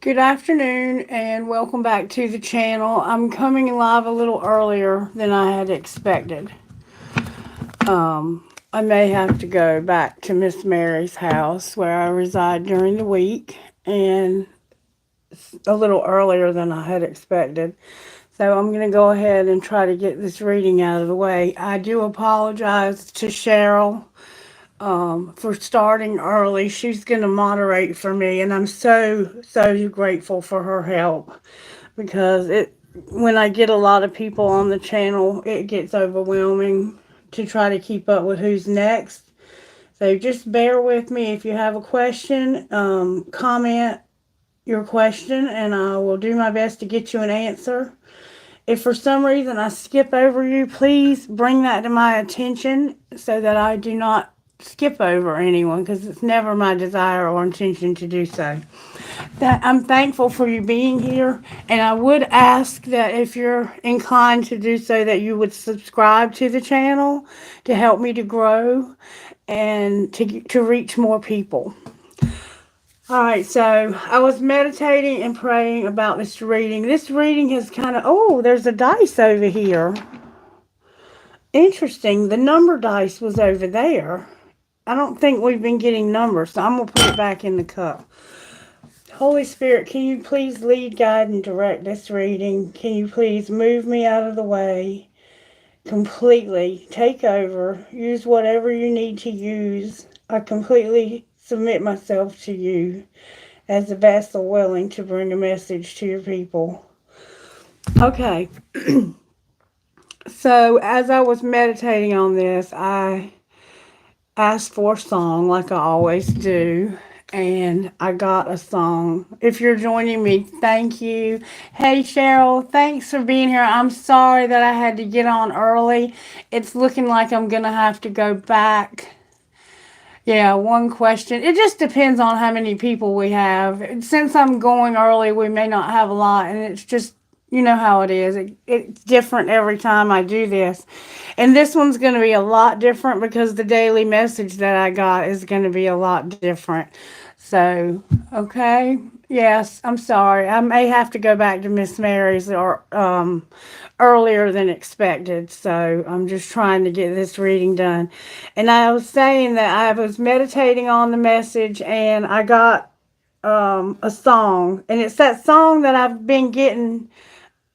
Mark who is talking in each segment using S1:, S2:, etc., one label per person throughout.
S1: Good afternoon and welcome back to the channel. I'm coming live a little earlier than I had expected. I may have to go back to Miss Mary's house where I reside during the week and a little earlier than I had expected. So I'm going to go ahead and try to get this reading out of the way. I do apologize to Cheryl for starting early. She's going to moderate for me, and I'm so grateful for her help because when I get a lot of people on the channel, it gets overwhelming to try to keep up with who's next. So just bear with me. If you have a question, comment your question, and I will do my best to get you an answer. If for some reason I skip over you, please bring that to my attention so that I do not skip over anyone, because it's never my desire or intention to do so. I'm thankful for you being here, and I would ask that if you're inclined to do so, that you would subscribe to the channel to help me to grow and to reach more people. All right, so I was meditating and praying about this reading. This reading has there's a dice over here. Interesting. The number dice was over there. I don't think we've been getting numbers, so I'm going to put it back in the cup. Holy Spirit, can you please lead, guide, and direct this reading? Can you please move me out of the way completely? Take over. Use whatever you need to use. I completely submit myself to you as a vessel willing to bring a message to your people. Okay. So as I was meditating on this, I asked for a song like I always do. And I got a song. If you're joining me, thank you. Hey, Cheryl, thanks for being here. I'm sorry that I had to get on early. It's looking like I'm going to have to go back. Yeah, one question. It just depends on how many people we have. Since I'm going early, we may not have a lot, and it's just, you know how it is. It's different every time I do this. And this one's going to be a lot different because the daily message that I got is going to be a lot different. So, okay. Yes, I'm sorry. I may have to go back to Miss Mary's or earlier than expected. So I'm just trying to get this reading done. And I was saying that I was meditating on the message and I got a song. And it's that song that I've been getting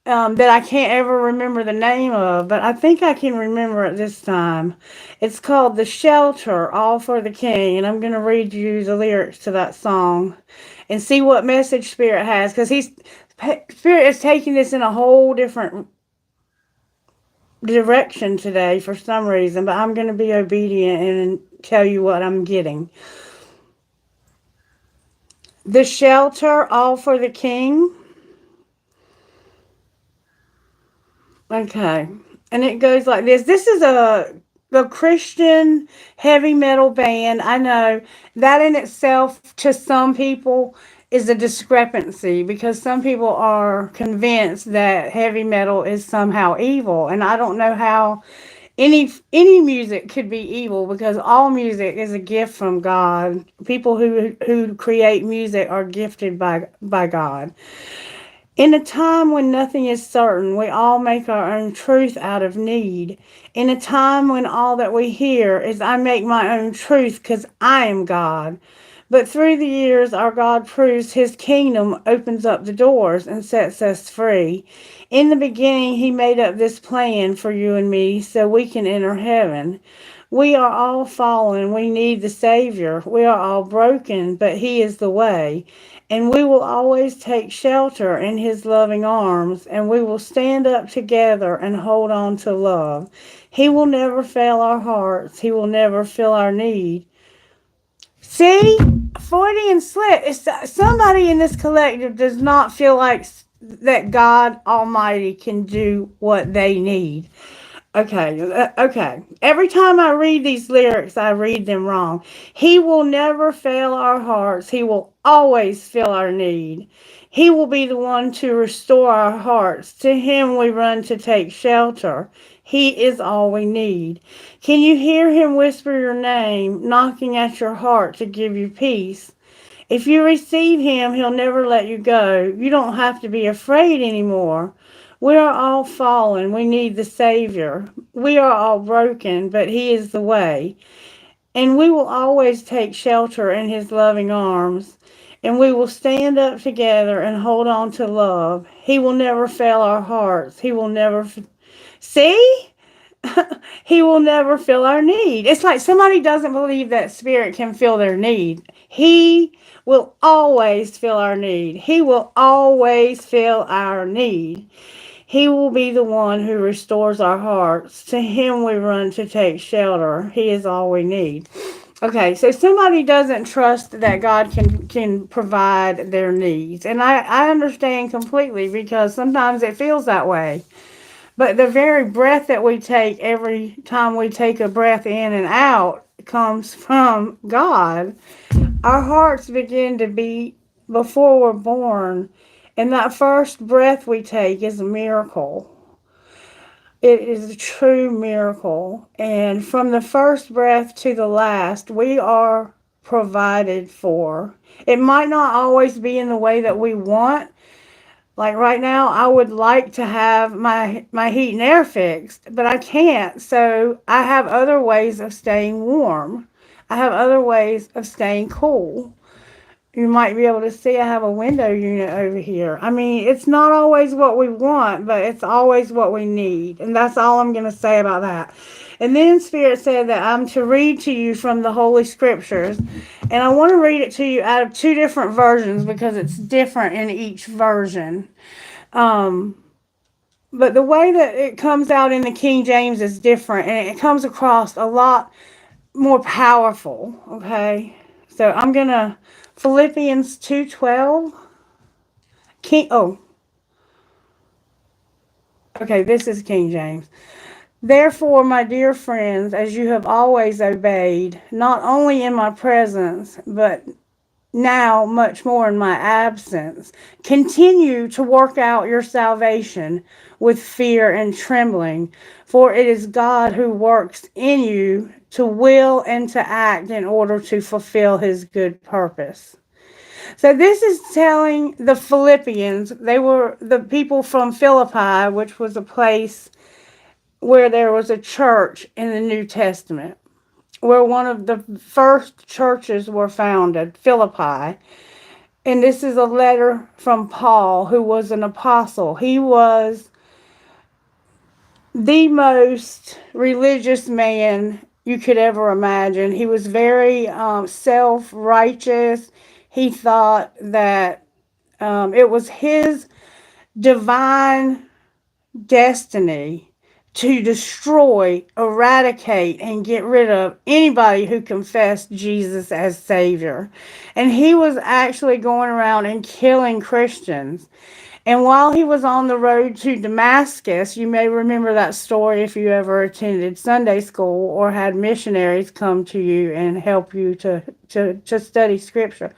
S1: that I can't ever remember the name of, but I think I can remember it this time. It's called The Shelter, All for the King, and I'm going to read you the lyrics to that song and see what message Spirit has, because Spirit is taking this in a whole different direction today for some reason, but I'm going to be obedient and tell you what I'm getting. The Shelter, All for the King. Okay. And it goes like this. This is a Christian heavy metal band. I know that in itself to some people is a discrepancy because some people are convinced that heavy metal is somehow evil, and I don't know how any music could be evil because all music is a gift from God. People who create music are gifted by God. In a time when nothing is certain, we all make our own truth out of need. In a time when all that we hear is, I make my own truth because I am God. But through the years, our God proves his kingdom opens up the doors and sets us free. In the beginning, he made up this plan for you and me so we can enter heaven. We are all fallen. We need the Savior. We are all broken, but he is the way. And we will always take shelter in his loving arms, and we will stand up together and hold on to love. He will never fail our hearts. He will never fill our need. See? Freudian slip. It's somebody in this collective does not feel like that God Almighty can do what they need. Okay. Every time I read these lyrics, I read them wrong. He will never fail our hearts. He will always fill our need. He will be the one to restore our hearts. To him we run to take shelter. He is all we need. Can you hear him whisper your name, knocking at your heart to give you peace? If you receive him, he'll never let you go. You don't have to be afraid anymore. We are all fallen. We need the Savior. We are all broken, but he is the way. And we will always take shelter in his loving arms. And we will stand up together and hold on to love. He will never fail our hearts. He will never... See? He will never fill our need. It's like somebody doesn't believe that Spirit can fill their need. He will always fill our need. He will always fill our need. He will be the one who restores our hearts. To him we run to take shelter. He is all we need. Okay, so somebody doesn't trust that God can provide their needs. And I understand completely, because sometimes it feels that way. But the very breath that we take, every time we take a breath in and out, comes from God. Our hearts begin to beat before we're born. And that first breath we take is a miracle. It is a true miracle. And from the first breath to the last, we are provided for. It might not always be in the way that we want. Like right now, I would like to have my heat and air fixed, but I can't. So I have other ways of staying warm. I have other ways of staying cool. You might be able to see I have a window unit over here. I mean, it's not always what we want, but it's always what we need. And that's all I'm going to say about that. And then Spirit said that I'm to read to you from the Holy Scriptures. And I want to read it to you out of two different versions, because it's different in each version. But the way that it comes out in the King James is different. And it comes across a lot more powerful. Okay? So I'm going to... Philippians 2:12. Okay, this is King James. Therefore, my dear friends, as you have always obeyed, not only in my presence, but now much more in my absence, continue to work out your salvation with fear and trembling, for it is God who works in you to will and to act in order to fulfill his good purpose. So this is telling the Philippians, they were the people from Philippi, which was a place where there was a church in the New Testament, where one of the first churches were founded, Philippi. And this is a letter from Paul, who was an apostle. He was the most religious man you could ever imagine. He was very self-righteous. He thought that it was his divine destiny to destroy, eradicate, and get rid of anybody who confessed Jesus as Savior. And he was actually going around and killing Christians. And while he was on the road to Damascus, you may remember that story if you ever attended Sunday school or had missionaries come to you and help you to study Scripture.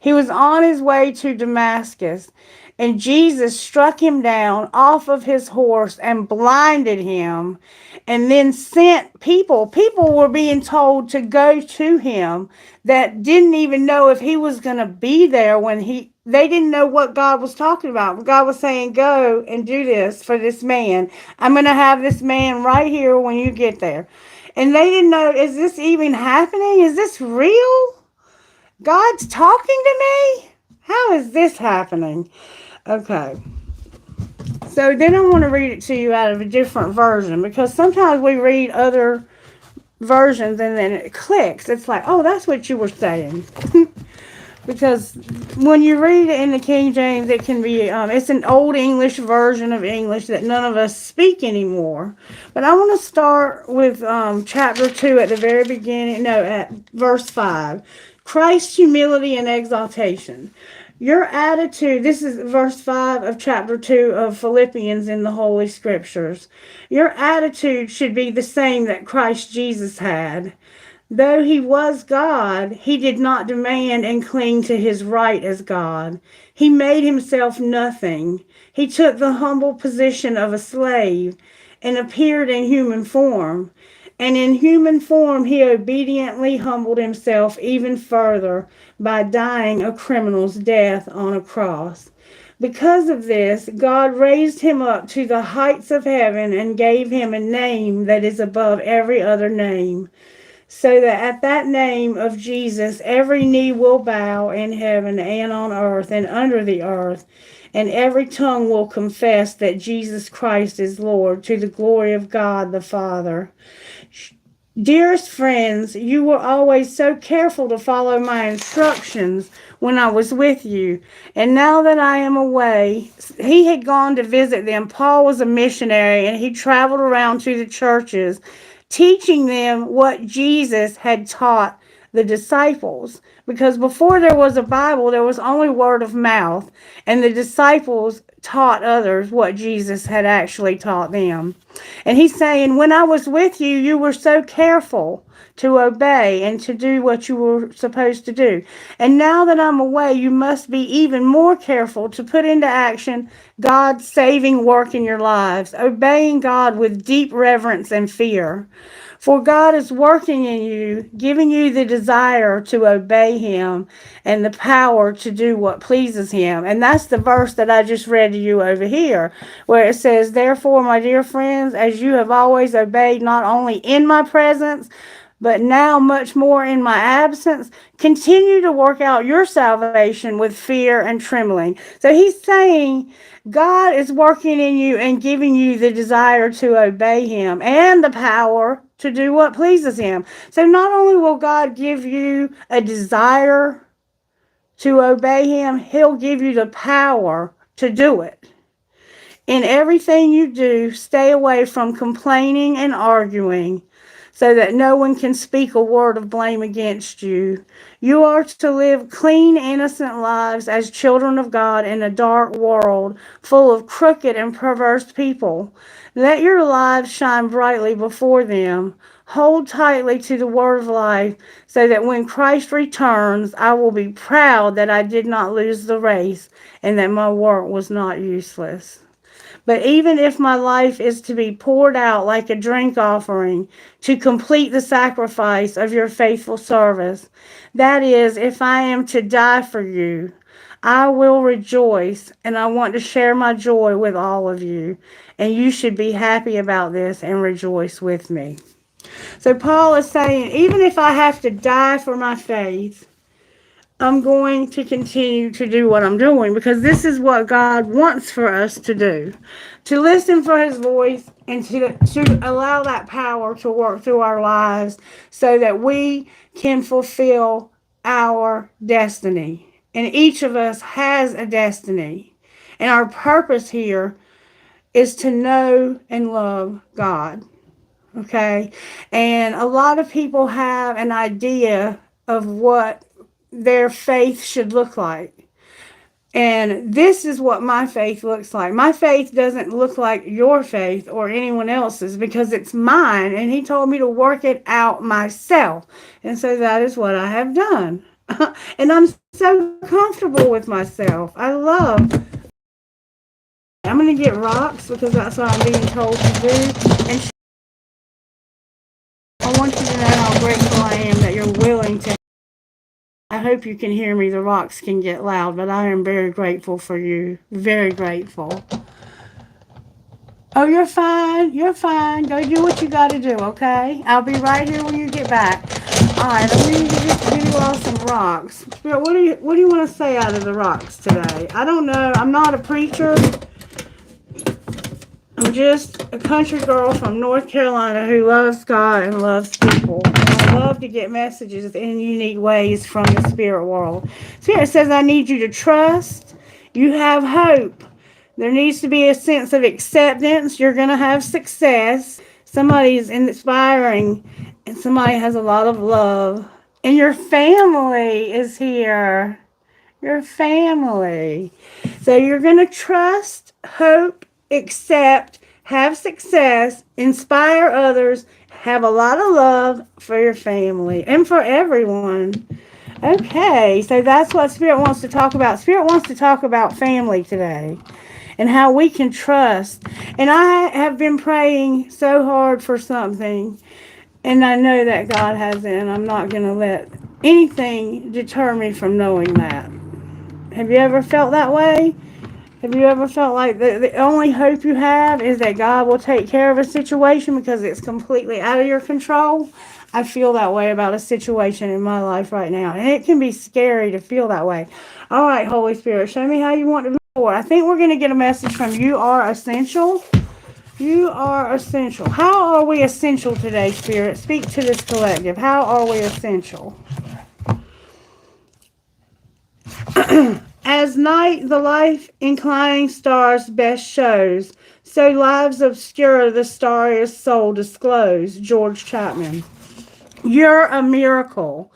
S1: He was on his way to Damascus, and Jesus struck him down off of his horse and blinded him, and then sent people. People were being told to go to him that didn't even know if he was going to be there when they didn't know what God was talking about. God was saying, go and do this for this man. I'm going to have this man right here when you get there. And they didn't know, is this even happening? Is this real? God's talking to me? How is this happening? Okay. So then I want to read it to you out of a different version, because sometimes we read other versions and then it clicks. It's like, oh, that's what you were saying. Because when you read it in the King James, it can be, it's an old English version of English that none of us speak anymore. But I want to start with chapter 2 at the very beginning, at verse 5. Christ's humility and exaltation. Your attitude, this is verse 5 of chapter 2 of Philippians in the Holy Scriptures. Your attitude should be the same that Christ Jesus had. Though he was God, he did not demand and cling to his right as God. He made himself nothing. He took the humble position of a slave and appeared in human form. And in human form, he obediently humbled himself even further by dying a criminal's death on a cross. Because of this, God raised him up to the heights of heaven and gave him a name that is above every other name, so that at that name of Jesus every knee will bow in heaven and on earth and under the earth, and every tongue will confess that Jesus Christ is Lord, to the glory of God the Father. Dearest friends, you were always so careful to follow my instructions when I was with you. And now that I am away, he had gone to visit them. Paul was a missionary and he traveled around to the churches, teaching them what Jesus had taught the disciples. Because before there was a Bible, there was only word of mouth, and the disciples taught others what Jesus had actually taught them. And he's saying, when I was with you, you were so careful to obey and to do what you were supposed to do. And now that I'm away, you must be even more careful to put into action God's saving work in your lives, obeying God with deep reverence and fear. For God is working in you, giving you the desire to obey him and the power to do what pleases him. And that's the verse that I just read to you over here, where it says, therefore, my dear friends, as you have always obeyed, not only in my presence, but now much more in my absence, continue to work out your salvation with fear and trembling. So he's saying God is working in you and giving you the desire to obey him and the power to do what pleases him. So not only will God give you a desire to obey him, he'll give you the power to do it. In everything you do, stay away from complaining and arguing, so that no one can speak a word of blame against you. You are to live clean, innocent lives as children of God in a dark world full of crooked and perverse people. Let your lives shine brightly before them. Hold tightly to the word of life, so that when Christ returns, I will be proud that I did not lose the race and that my work was not useless. But even if my life is to be poured out like a drink offering to complete the sacrifice of your faithful service, that is, if I am to die for you, I will rejoice, and I want to share my joy with all of you. And you should be happy about this and rejoice with me. So Paul is saying, even if I have to die for my faith, I'm going to continue to do what I'm doing, because this is what God wants for us to do. To listen for his voice and to allow that power to work through our lives so that we can fulfill our destiny. And each of us has a destiny. And our purpose here is to know and love God. Okay? And a lot of people have an idea of what their faith should look like. And this is what my faith looks like. My faith doesn't look like your faith or anyone else's, because it's mine, and he told me to work it out myself. And so that is what I have done. And I'm so comfortable with myself. I'm going to get rocks, because that's what I'm being told to do. And I want you to know how grateful I am that you're willing to. I hope you can hear me. The rocks can get loud, but I am very grateful for you. Very grateful. Oh, you're fine. You're fine. Go do what you got to do, okay? I'll be right here when you get back. All right, I'm going to just give you all some rocks. Spirit, what do you want to say out of the rocks today? I don't know. I'm not a preacher. I'm just a country girl from North Carolina who loves God and loves people. And I love to get messages in unique ways from the spirit world. Spirit says, I need you to trust. You have hope. There needs to be a sense of acceptance. You're going to have success. Somebody's inspiring, and somebody has a lot of love. And your family is here. Your family. So you're going to trust, hope, accept, have success, inspire others, have a lot of love for your family and for everyone. Okay, so that's what Spirit wants to talk about. Spirit wants to talk about family today and how we can trust. And I have been praying so hard for something. And I know that God has it, and I'm not going to let anything deter me from knowing that. Have you ever felt that way? Have you ever felt like the only hope you have is that God will take care of a situation because it's completely out of your control? I feel that way about a situation in my life right now, and it can be scary to feel that way. All right, Holy Spirit, show me how you want to move forward. I think we're going to get a message from You Are Essential. You are essential. How are we essential today, Spirit? Speak to this collective. How are we essential? As night the life inclining stars best shows, so lives obscure the starriest soul disclose. George Chapman. You're a miracle.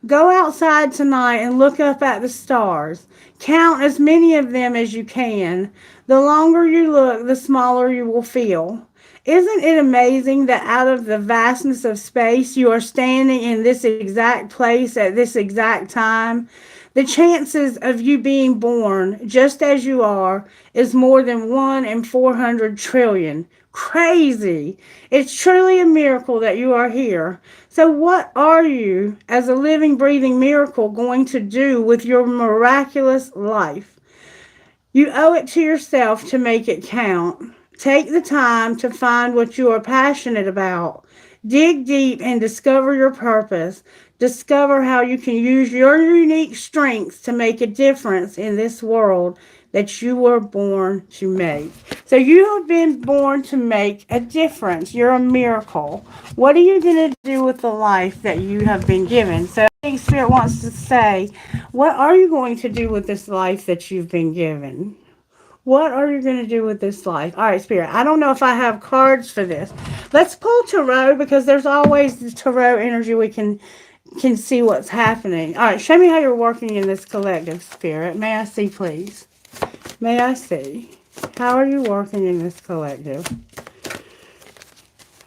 S1: Go outside tonight and look up at the stars. Count as many of them as you can. The longer you look, the smaller you will feel. Isn't it amazing that out of the vastness of space, you are standing in this exact place at this exact time? The chances of you being born just as you are is more than 1 in 400 trillion. Crazy. It's truly a miracle that you are here. So, what are you, as a living, breathing miracle, going to do with your miraculous life? You owe it to yourself to make it count. Take the time to find what you are passionate about. Dig deep and discover your purpose. Discover how you can use your unique strengths to make a difference in this world that you were born to make. So you have been born to make a difference. You're a miracle. What are you going to do with the life that you have been given? So I think Spirit wants to say, what are you going to do with this life that you've been given? What are you going to do with this life? All right, Spirit. I don't know if I have cards for this. Let's pull tarot because there's always the tarot energy we can see what's happening. All right, show me how you're working in this collective, Spirit. May I see, please? May I see? How are you working in this collective?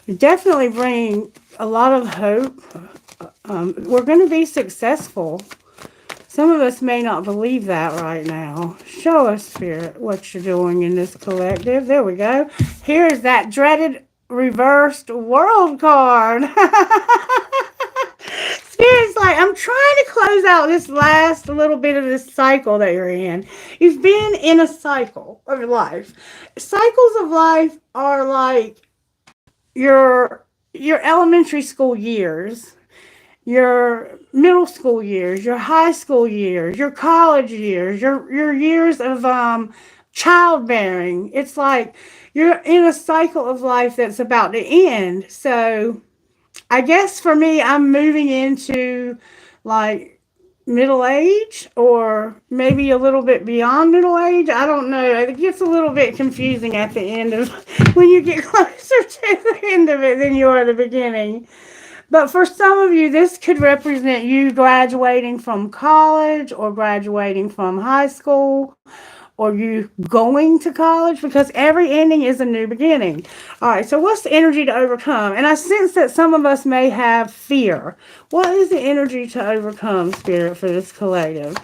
S1: You're definitely bringing a lot of hope. We're going to be successful. Some of us may not believe that right now. Show us, Spirit, what you're doing in this collective. There we go. Here is that dreaded reversed world card. Spirit's like, I'm trying to close out this last little bit of this cycle that you're in. You've been in a cycle of life. Cycles of life are like your elementary school years, your middle school years, your high school years, your college years, your years of childbearing. It's like you're in a cycle of life that's about to end. So I guess for me, I'm moving into like middle age or maybe a little bit beyond middle age. I don't know. It gets a little bit confusing at the end of when you get closer to the end of it than you are at the beginning. But for some of you, this could represent you graduating from college or graduating from high school or you going to college because every ending is a new beginning. All right, so what's the energy to overcome? And I sense that some of us may have fear. What is the energy to overcome, Spirit, for this collective?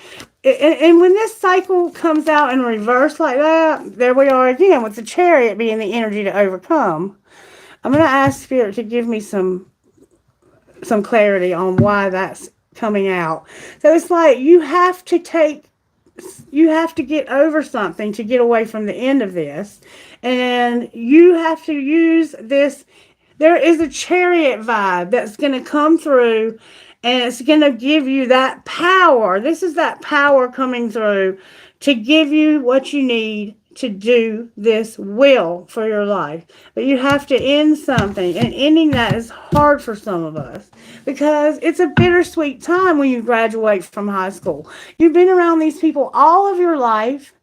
S1: And when this cycle comes out in reverse like that, there we are again with the Chariot being the energy to overcome. I'm going to ask Spirit to give me some clarity on why that's coming out. So it's like you have to get over something to get away from the end of this. And you have to use this. There is a Chariot vibe that's going to come through and it's going to give you that power. This is that power coming through to give you what you need to do this will for your life. But you have to end something, and ending that is hard for some of us because it's a bittersweet time when you graduate from high school. You've been around these people all of your life,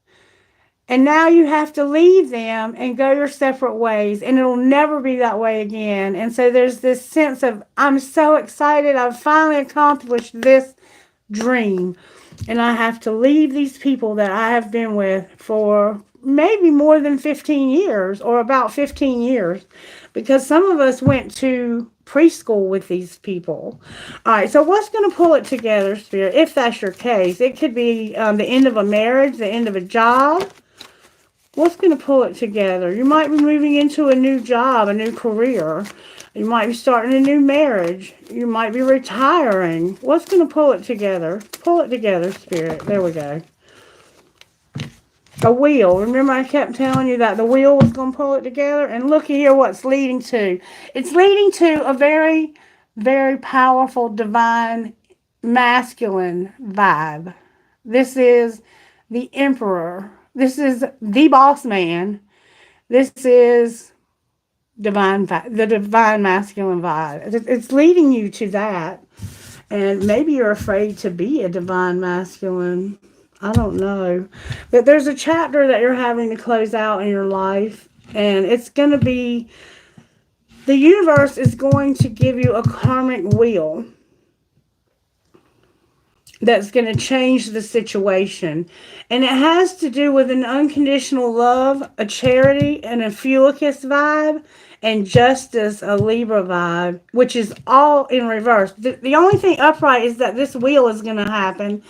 S1: and now you have to leave them and go your separate ways, and it'll never be that way again. And so there's this sense of, I'm so excited, I've finally accomplished this dream, and I have to leave these people that I have been with for maybe more than 15 years or about 15 years because some of us went to preschool with these people. All right, so what's going to pull it together, Spirit, if that's your case? It could be the end of a marriage, the end of a job, What's going to pull it together? You might be moving into a new job, a new career. You might be starting a new marriage. You might be retiring. What's going to pull it together? Pull it together, Spirit. There we go. A wheel. Remember I kept telling you that the wheel was going to pull it together? And look here what's leading to. It's leading to a very, very powerful, divine, masculine vibe. This is the Emperor. This is the boss man. This is the divine masculine vibe. It's leading you to that. And maybe you're afraid to be a divine masculine. I don't know. But there's a chapter that you're having to close out in your life. And it's going to be, the universe is going to give you a karmic wheel that's going to change the situation. And it has to do with an unconditional love, a charity, and a Fulicus vibe, and justice, a Libra vibe, which is all in reverse. The only thing upright is that this wheel is going to happen,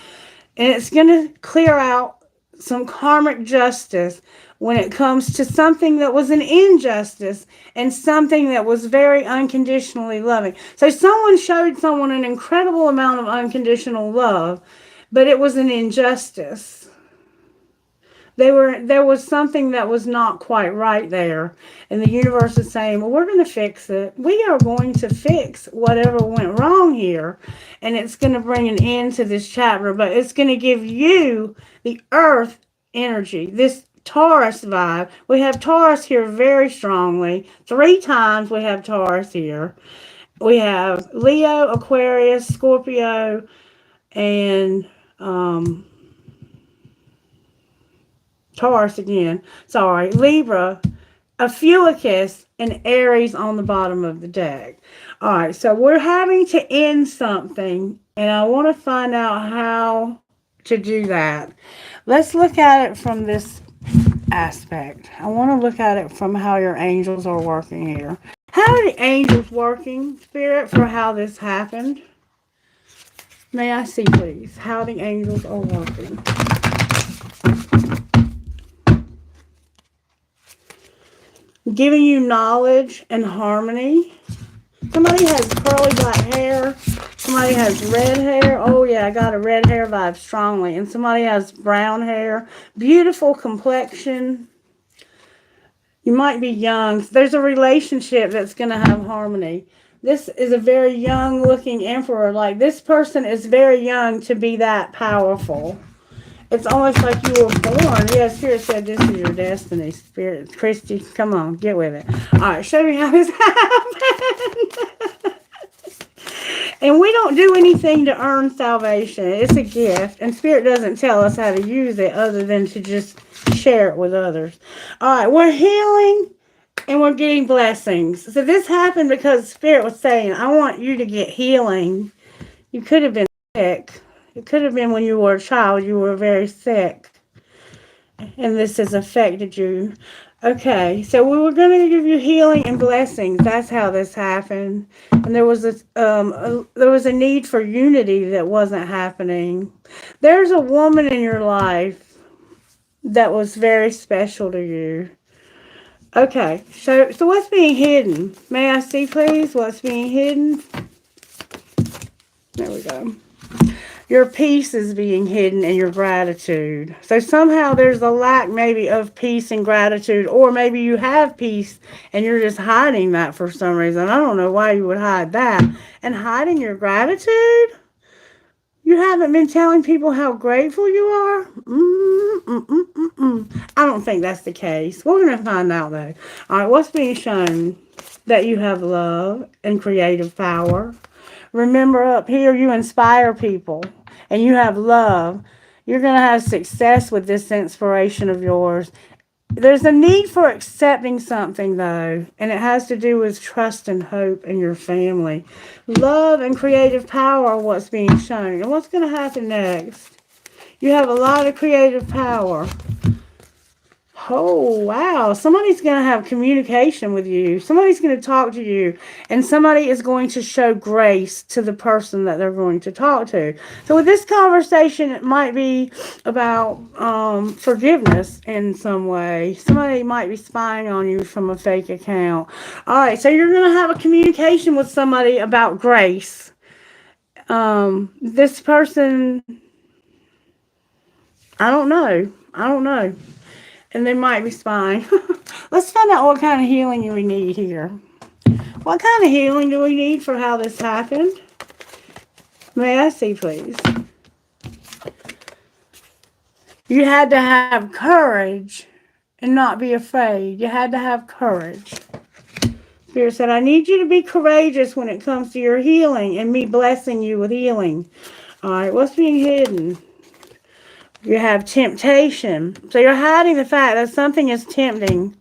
S1: and it's going to clear out some karmic justice when it comes to something that was an injustice and something that was very unconditionally loving. So someone showed someone an incredible amount of unconditional love, but it was an injustice. There was something that was not quite right there. And the universe is saying, well, we're going to fix it. We are going to fix whatever went wrong here. And it's going to bring an end to this chapter. But it's going to give you the earth energy, this Taurus vibe. We have Taurus here very strongly. 3 times we have Taurus here. We have Leo, Aquarius, Scorpio, and Taurus again. Sorry. Libra, a Fulicus, and Aries on the bottom of the deck. All right. So we're having to end something, and I want to find out how to do that. Let's look at it from this aspect. I want to look at it from how your angels are working here. How are the angels working, Spirit, for how this happened? May I see, please, how the angels are working? Giving you knowledge and harmony. Somebody has curly black hair. Somebody has red hair. Oh, yeah, I got a red hair vibe strongly. And somebody has brown hair. Beautiful complexion. You might be young. There's a relationship that's going to have harmony. This is a very young-looking emperor. Like, this person is very young to be that powerful. It's almost like you were born. Yes, Spirit said this is your destiny. Spirit, Christy, come on, get with it. All right, show me how this happened. And we don't do anything to earn salvation. It's a gift. And Spirit doesn't tell us how to use it other than to just share it with others. All right, we're healing and we're getting blessings. So this happened because Spirit was saying, I want you to get healing. You could have been sick. It could have been when you were a child, you were very sick. And this has affected you. Okay, so we were going to give you healing and blessings. That's how this happened. And there was a need for unity that wasn't happening. There's a woman in your life that was very special to you. Okay, so what's being hidden? May I see, please, what's being hidden? There we go. Your peace is being hidden and your gratitude. So somehow there's a lack maybe of peace and gratitude, or maybe you have peace and you're just hiding that for some reason. I don't know why you would hide that. And hiding your gratitude? You haven't been telling people how grateful you are? I don't think that's the case. We're going to find out though. All right, what's being shown? That you have love and creative power. Remember, up here you inspire people and you have love. You're going to have success with this inspiration of yours. There's a need for accepting something, though, and it has to do with trust and hope in your family. Love and creative power are what's being shown. And what's going to happen next? You have a lot of creative power. Oh, wow. Somebody's going to have communication with you. Somebody's going to talk to you. And somebody is going to show grace to the person that they're going to talk to. So with this conversation, it might be about forgiveness in some way. Somebody might be spying on you from a fake account. All right. So you're going to have a communication with somebody about grace. This person, I don't know. I don't know. And they might be spying. Let's find out what kind of healing we need here. What kind of healing do we need for how this happened? May I see, please? You had to have courage and not be afraid. You had to have courage. Spirit said, I need you to be courageous when it comes to your healing and me blessing you with healing. All right, what's being hidden? You have temptation. So you're hiding the fact that something is tempting.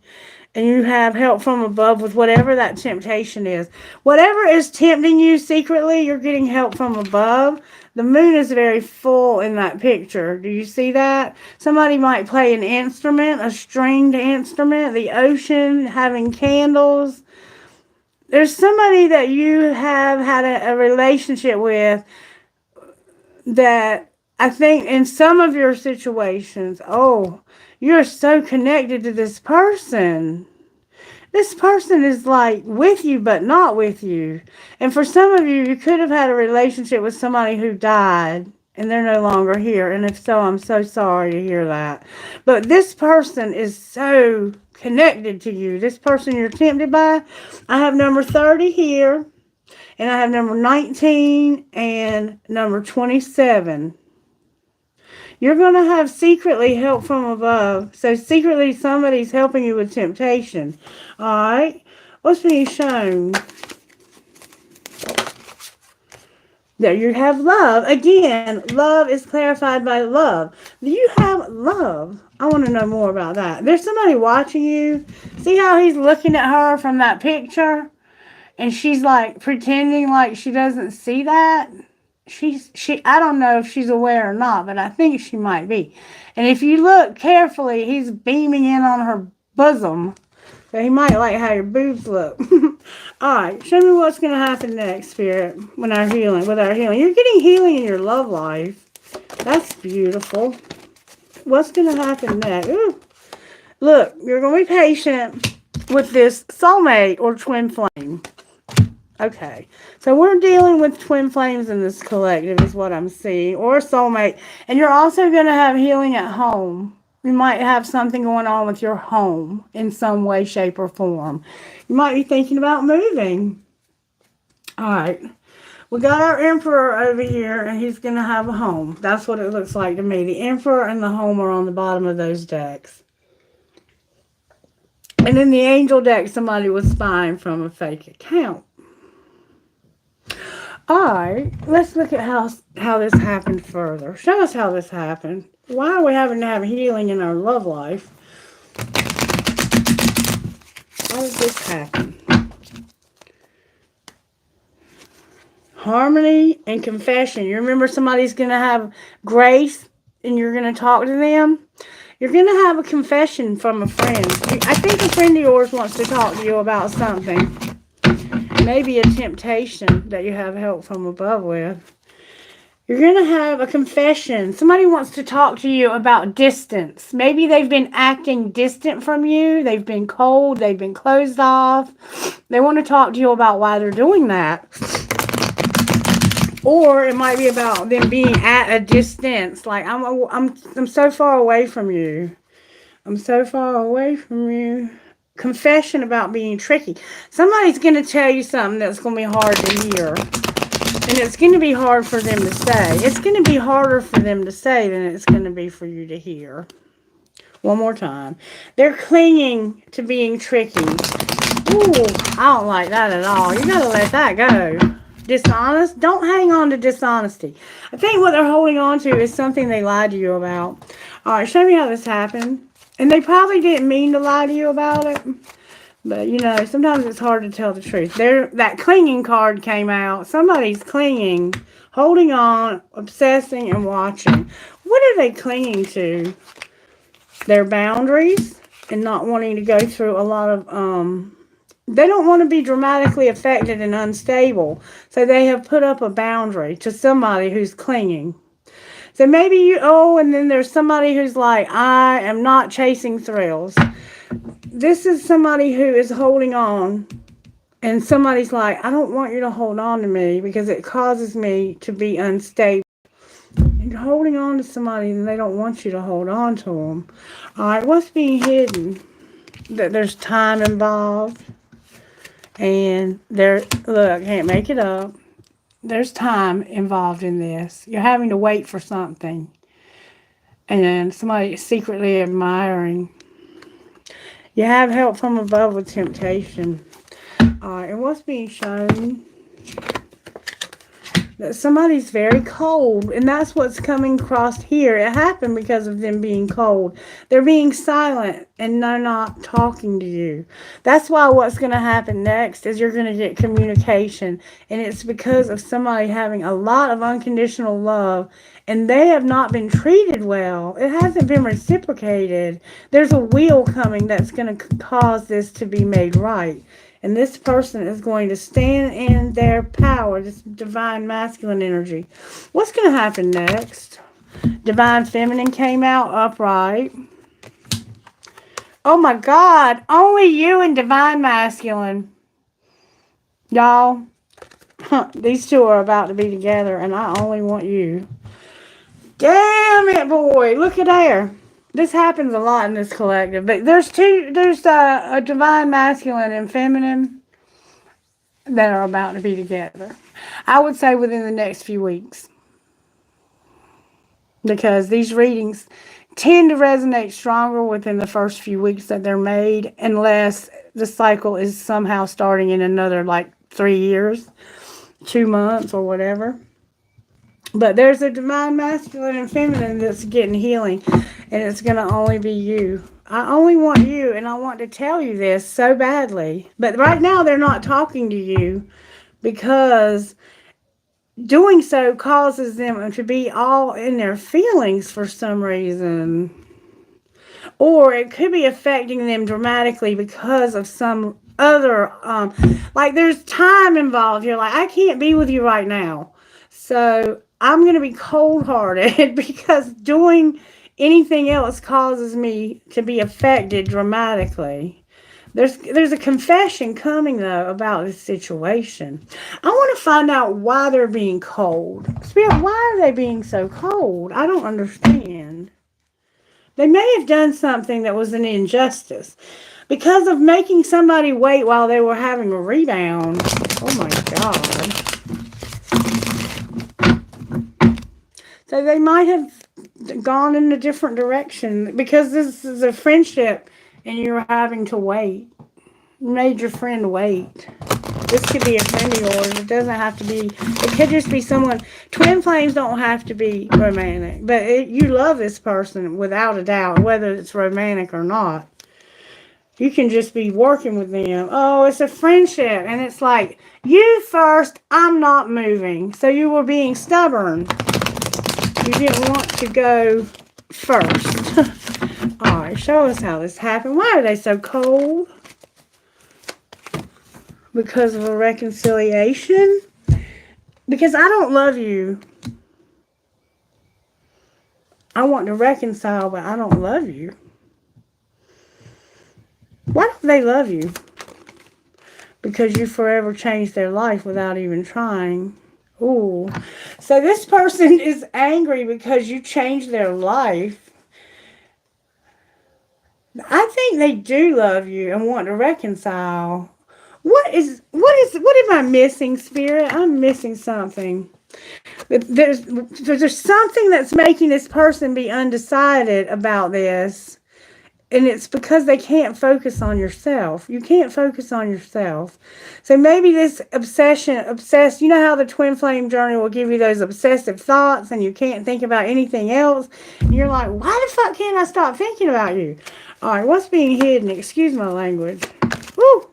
S1: And you have help from above with whatever that temptation is. Whatever is tempting you secretly, you're getting help from above. The moon is very full in that picture. Do you see that? Somebody might play an instrument, a stringed instrument. The ocean, having candles. There's somebody that you have had a relationship with that I think in some of your situations, oh, you're so connected to this person. This person is like with you, but not with you. And for some of you, you could have had a relationship with somebody who died and they're no longer here. And if so, I'm so sorry to hear that. But this person is so connected to you. This person you're tempted by. I have number 30 here. And I have number 19 and number 27. You're going to have secretly help from above. So secretly somebody's helping you with temptation. All right. What's being shown? There you have love. Again, love is clarified by love. Do you have love? I want to know more about that. There's somebody watching you. See how he's looking at her from that picture? And she's like pretending like she doesn't see that. I don't know if she's aware or not, but I think she might be. And if you look carefully, he's beaming in on her bosom. So he might like how your boobs look. All right, show me what's going to happen next, Spirit, with our healing. You're getting healing in your love life. That's beautiful. What's going to happen next? Ooh. Look, you're going to be patient with this soulmate or twin flame. Okay, so we're dealing with twin flames in this collective is what I'm seeing, or a soulmate. And you're also going to have healing at home. You might have something going on with your home in some way, shape, or form. You might be thinking about moving. All right, we got our Emperor over here, and he's going to have a home. That's what it looks like to me. The Emperor and the home are on the bottom of those decks. And in the Angel deck, somebody was spying from a fake account. Alright, let's look at how this happened further. Show us how this happened. Why are we having to have healing in our love life? How did this happen? Harmony and confession. You remember somebody's going to have grace and you're going to talk to them? You're going to have a confession from a friend. I think a friend of yours wants to talk to you about something. Maybe a temptation that you have help from above with. You're going to have a confession. Somebody wants to talk to you about distance. Maybe they've been acting distant from you. They've been cold. They've been closed off. They want to talk to you about why they're doing that. Or it might be about them being at a distance. Like, I'm so far away from you. I'm so far away from you. Confession about being tricky. Somebody's going to tell you something that's going to be hard to hear. And it's going to be hard for them to say. It's going to be harder for them to say than it's going to be for you to hear. One more time. They're clinging to being tricky. Ooh, I don't like that at all. You got to let that go. Dishonest. Don't hang on to dishonesty. I think what they're holding on to is something they lied to you about. All right, show me how this happened. And they probably didn't mean to lie to you about it. But, you know, sometimes it's hard to tell the truth. That clinging card came out. Somebody's clinging, holding on, obsessing, and watching. What are they clinging to? Their boundaries? and not wanting to go through a lot of, they don't want to be dramatically affected and unstable. So they have put up a boundary to somebody who's clinging. So maybe and then there's somebody who's like, I am not chasing thrills. This is somebody who is holding on. And somebody's like, I don't want you to hold on to me because it causes me to be unstable. You're holding on to somebody and they don't want you to hold on to them. All right, what's being hidden? That there's time involved. And look, I can't make it up. There's time involved in this. You're having to wait for something. And somebody is secretly admiring. You have help from above with temptation. Alright, and what's being shown? That somebody's very cold, and that's what's coming across here. It happened because of them being cold. They're being silent, and they're not talking to you. That's why what's going to happen next is you're going to get communication, and it's because of somebody having a lot of unconditional love, and they have not been treated well. It hasn't been reciprocated. There's a wheel coming that's going to cause this to be made right. And this person is going to stand in their power, this divine masculine energy. What's going to happen next? Divine feminine came out upright. Oh my God, only you and divine masculine. Y'all, these two are about to be together and I only want you. Damn it, boy. Look at there. This happens a lot in this collective, but there's a divine masculine and feminine that are about to be together. I would say within the next few weeks. Because these readings tend to resonate stronger within the first few weeks that they're made, unless the cycle is somehow starting in another 3 years, 2 months or whatever. But there's a divine masculine and feminine that's getting healing, and it's going to only be you. I only want you, and I want to tell you this so badly. But right now they're not talking to you because doing so causes them to be all in their feelings for some reason. Or it could be affecting them dramatically because of some other, there's time involved. You're like, I can't be with you right now. So I'm going to be cold-hearted because doing anything else causes me to be affected dramatically. There's a confession coming, though, about this situation. I want to find out why they're being cold. Spirit, why are they being so cold? I don't understand. They may have done something that was an injustice. Because of making somebody wait while they were having a rebound. Oh, my God. So they might have gone in a different direction because this is a friendship and you're having to wait. You made your friend wait. This could be a friend of yours. It doesn't have to be. It could just be someone. Twin flames don't have to be romantic. But you love this person without a doubt, whether it's romantic or not. You can just be working with them. Oh, it's a friendship. And it's like, you first, I'm not moving. So you were being stubborn. You didn't want to go first. All right, show us how this happened. Why are they so cold? Because of a reconciliation? Because I don't love you. I want to reconcile, but I don't love you. Why don't they love you? Because you forever changed their life without even trying. Ooh. So this person is angry because you changed their life. I think they do love you and want to reconcile. What am I missing, Spirit? I'm missing something. There's something that's making this person be undecided about this. And it's because they can't focus on yourself. You can't focus on yourself. So maybe this obsessed, you know how the twin flame journey will give you those obsessive thoughts and you can't think about anything else? And you're like, why the fuck can't I stop thinking about you? All right, what's being hidden? Excuse my language. Woo!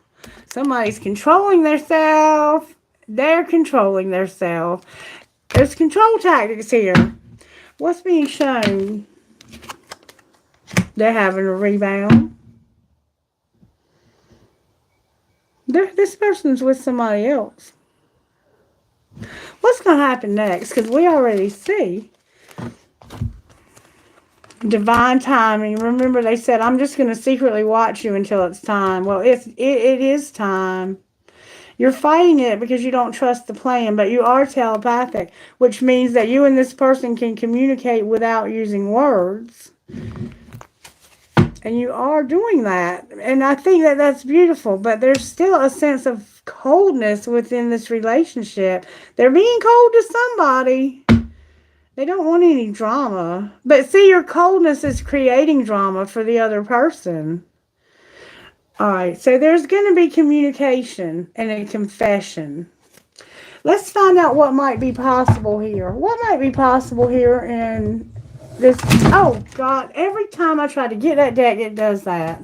S1: Somebody's controlling themselves. They're controlling themselves. There's control tactics here. What's being shown? They're having a rebound. This person's with somebody else. What's going to happen next? Because we already see divine timing. Remember, they said, I'm just going to secretly watch you until it's time. Well, it is time. You're fighting it because you don't trust the plan, but you are telepathic, which means that you and this person can communicate without using words. And you are doing that. And I think that that's beautiful, but there's still a sense of coldness within this relationship. They're being cold to somebody. They don't want any drama. But see, your coldness is creating drama for the other person. All right, so there's going to be communication and a confession. Let's find out what might be possible here. What might be possible here in this? Oh, God, every time I try to get that deck, it does that.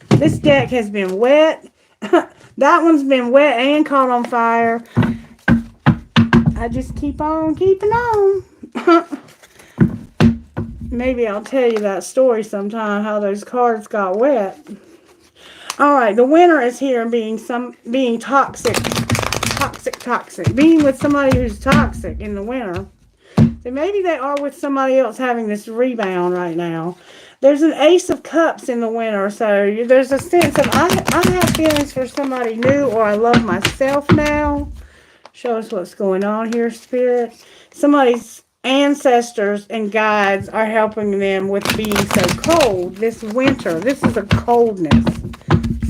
S1: This deck has been wet. That one's been wet and caught on fire. I just keep on keeping on. Maybe I'll tell you that story sometime, how those cards got wet. All right, the winner is here being toxic. Being with somebody who's toxic in the winter. So maybe they are with somebody else having this rebound right now. There's an Ace of Cups in the winter, so there's a sense of I have feelings for somebody new, or I love myself now. Show us what's going on here, Spirit. Somebody's ancestors and guides are helping them with being so cold this winter. This is a coldness.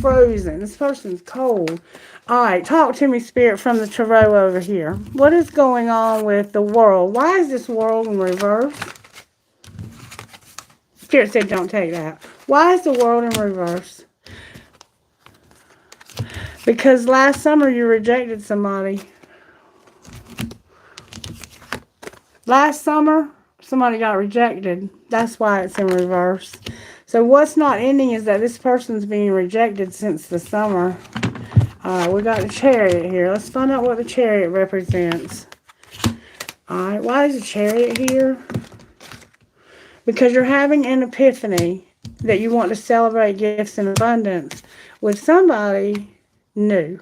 S1: Frozen. This person's cold. All right, talk to me, Spirit, from the tarot over here. What is going on with the world? Why is this world in reverse? Spirit said don't take that. Why is the world in reverse? Because last summer you rejected somebody. Last summer, somebody got rejected. That's why it's in reverse. So what's not ending is that this person's being rejected since the summer. Alright, we got the Chariot here. Let's find out what the Chariot represents. Alright, why is the Chariot here? Because you're having an epiphany that you want to celebrate gifts in abundance with somebody new.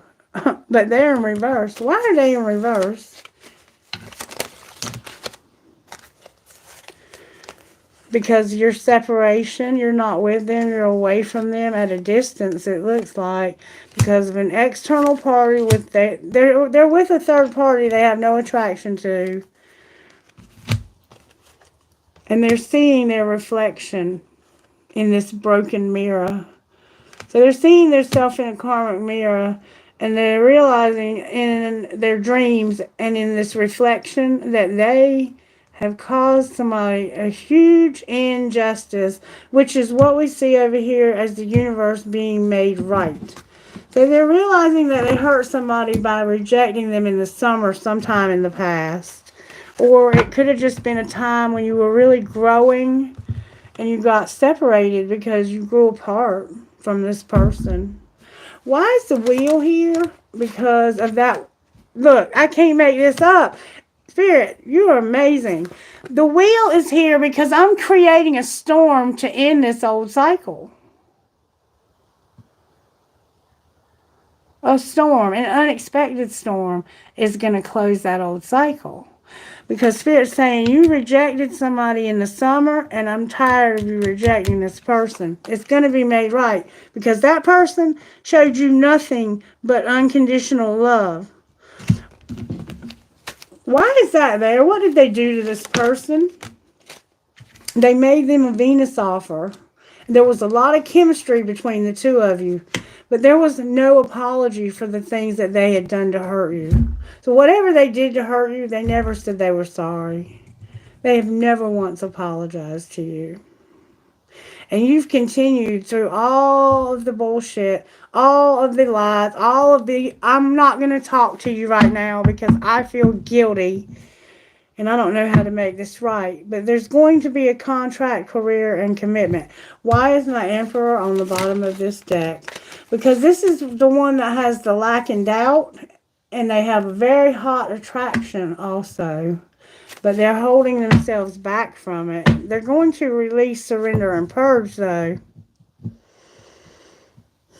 S1: But they're in reverse. Why are they in reverse? Because your separation, you're not with them, you're away from them at a distance, it looks like, because of an external party with they're with a third party they have no attraction to. And they're seeing their reflection in this broken mirror. So they're seeing themselves in a karmic mirror, and they're realizing in their dreams and in this reflection that they have caused somebody a huge injustice, which is what we see over here as the universe being made right. So they're realizing that they hurt somebody by rejecting them in the summer sometime in the past. Or it could have just been a time when you were really growing and you got separated because you grew apart from this person. Why is the Wheel here? Because of that. Look, I can't make this up. Spirit, you are amazing. The Wheel is here because I'm creating a storm to end this old cycle. A storm, an unexpected storm, is going to close that old cycle. Because Spirit's saying you rejected somebody in the summer, and I'm tired of you rejecting this person. It's going to be made right. Because that person showed you nothing but unconditional love. Why is that there? What did they do to this person? They made them a Venus offer. There was a lot of chemistry between the two of you. But there was no apology for the things that they had done to hurt you. So whatever they did to hurt you, they never said they were sorry. They have never once apologized to you. And you've continued through all of the bullshit, all of the lies, all of the, I'm not going to talk to you right now because I feel guilty and I don't know how to make this right. But there's going to be a contract, career, and commitment. Why is my Emperor on the bottom of this deck? Because this is the one that has the lack and doubt, and they have a very hot attraction also. But they're holding themselves back from it. They're going to release, surrender, and purge, though.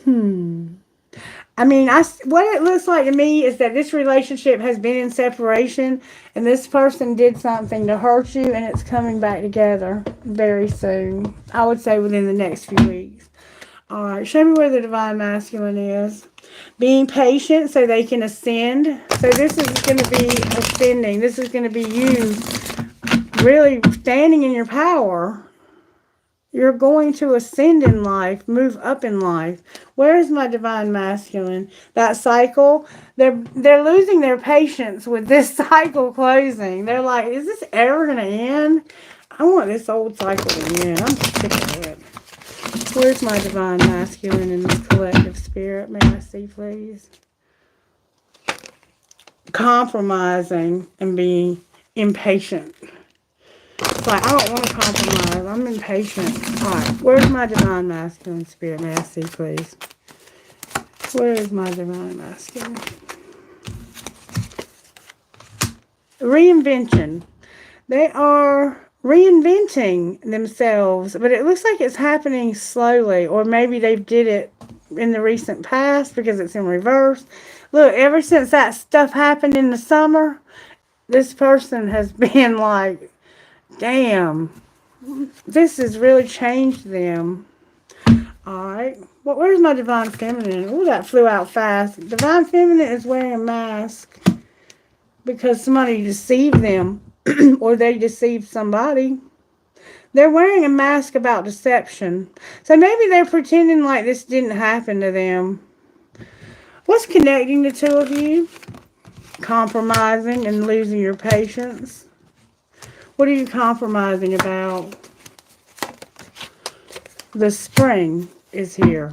S1: I mean, what it looks like to me is that this relationship has been in separation, and this person did something to hurt you, and it's coming back together very soon. I would say within the next few weeks. All right, show me where the divine masculine is. Being patient so they can ascend. So this is going to be ascending. This is going to be you really standing in your power. You're going to ascend in life, move up in life. Where is my divine masculine? That cycle, they're losing their patience with this cycle closing. They're like, is this ever going to end? I want this old cycle to end. I'm sick of it. Where's my divine masculine in this collective spirit? May I see, please? Compromising and being impatient. It's like, I don't want to compromise. I'm impatient. All right. Where's my divine masculine spirit? May I see, please? Where is my divine masculine? Reinvention. They are reinventing themselves, but it looks like it's happening slowly, or maybe they did it in the recent past because it's in reverse. Look, ever since that stuff happened in the summer, this person has been like, damn, this has really changed them. Alright. Well, where's my divine feminine? Oh, that flew out fast. Divine feminine is wearing a mask because somebody deceived them or they deceived somebody. They're wearing a mask about deception. So maybe they're pretending like this didn't happen to them. What's connecting the two of you? Compromising and losing your patience. What are you compromising about? The spring is here.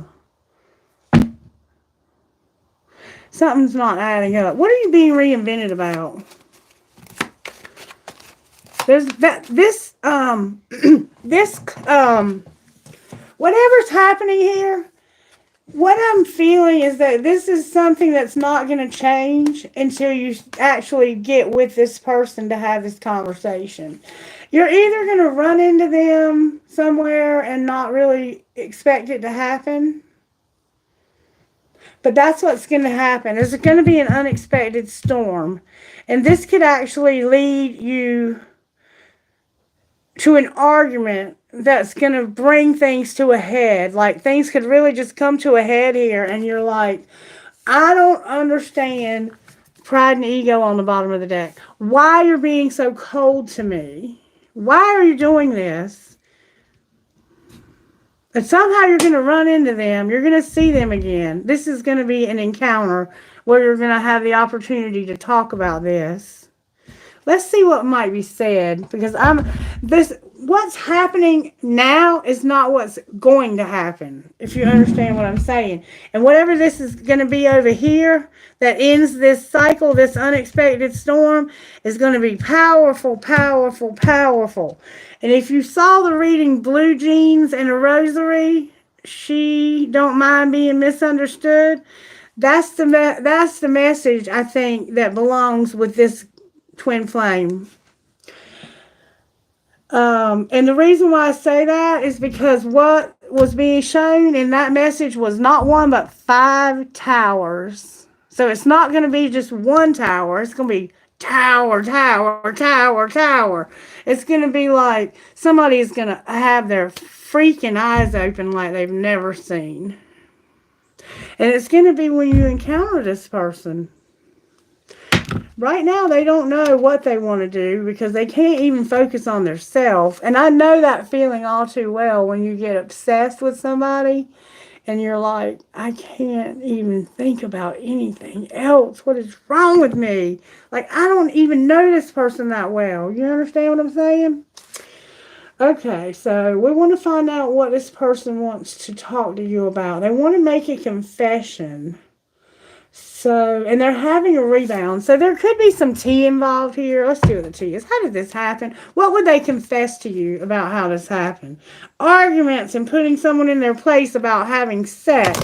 S1: Something's not adding up. What are you being reinvented about? There's that whatever's happening here, what I'm feeling is that this is something that's not going to change until you actually get with this person to have this conversation. You're either going to run into them somewhere and not really expect it to happen. But that's what's going to happen. There's going to be an unexpected storm. And this could actually lead you to an argument that's going to bring things to a head. Like, things could really just come to a head here, and you're like, I don't understand pride and ego on the bottom of the deck. Why you're being so cold to me? Why are you doing this? And somehow you're going to run into them. You're going to see them again. This is going to be an encounter where you're going to have the opportunity to talk about this. Let's see what might be said, because what's happening now is not what's going to happen, if you understand what I'm saying. And whatever this is going to be over here that ends this cycle, this unexpected storm, is going to be powerful, powerful, powerful. And if you saw the reading Blue Jeans and a Rosary, she don't mind being misunderstood. That's the message, I think, that belongs with this twin flame. And the reason why I say that is because what was being shown in that message was not one but 5 towers. So it's not going to be just one tower. It's going to be tower, tower, tower, tower. It's going to be like somebody is going to have their freaking eyes open like they've never seen. And it's going to be when you encounter this person. Right now, they don't know what they want to do because they can't even focus on their self. And I know that feeling all too well when you get obsessed with somebody and you're like, I can't even think about anything else. What is wrong with me? Like, I don't even know this person that well. You understand what I'm saying? Okay, so we want to find out what this person wants to talk to you about. They want to make a confession. So, and they're having a rebound. So there could be some tea involved here. Let's see what the tea is. How did this happen? What would they confess to you about how this happened? Arguments and putting someone in their place about having sex.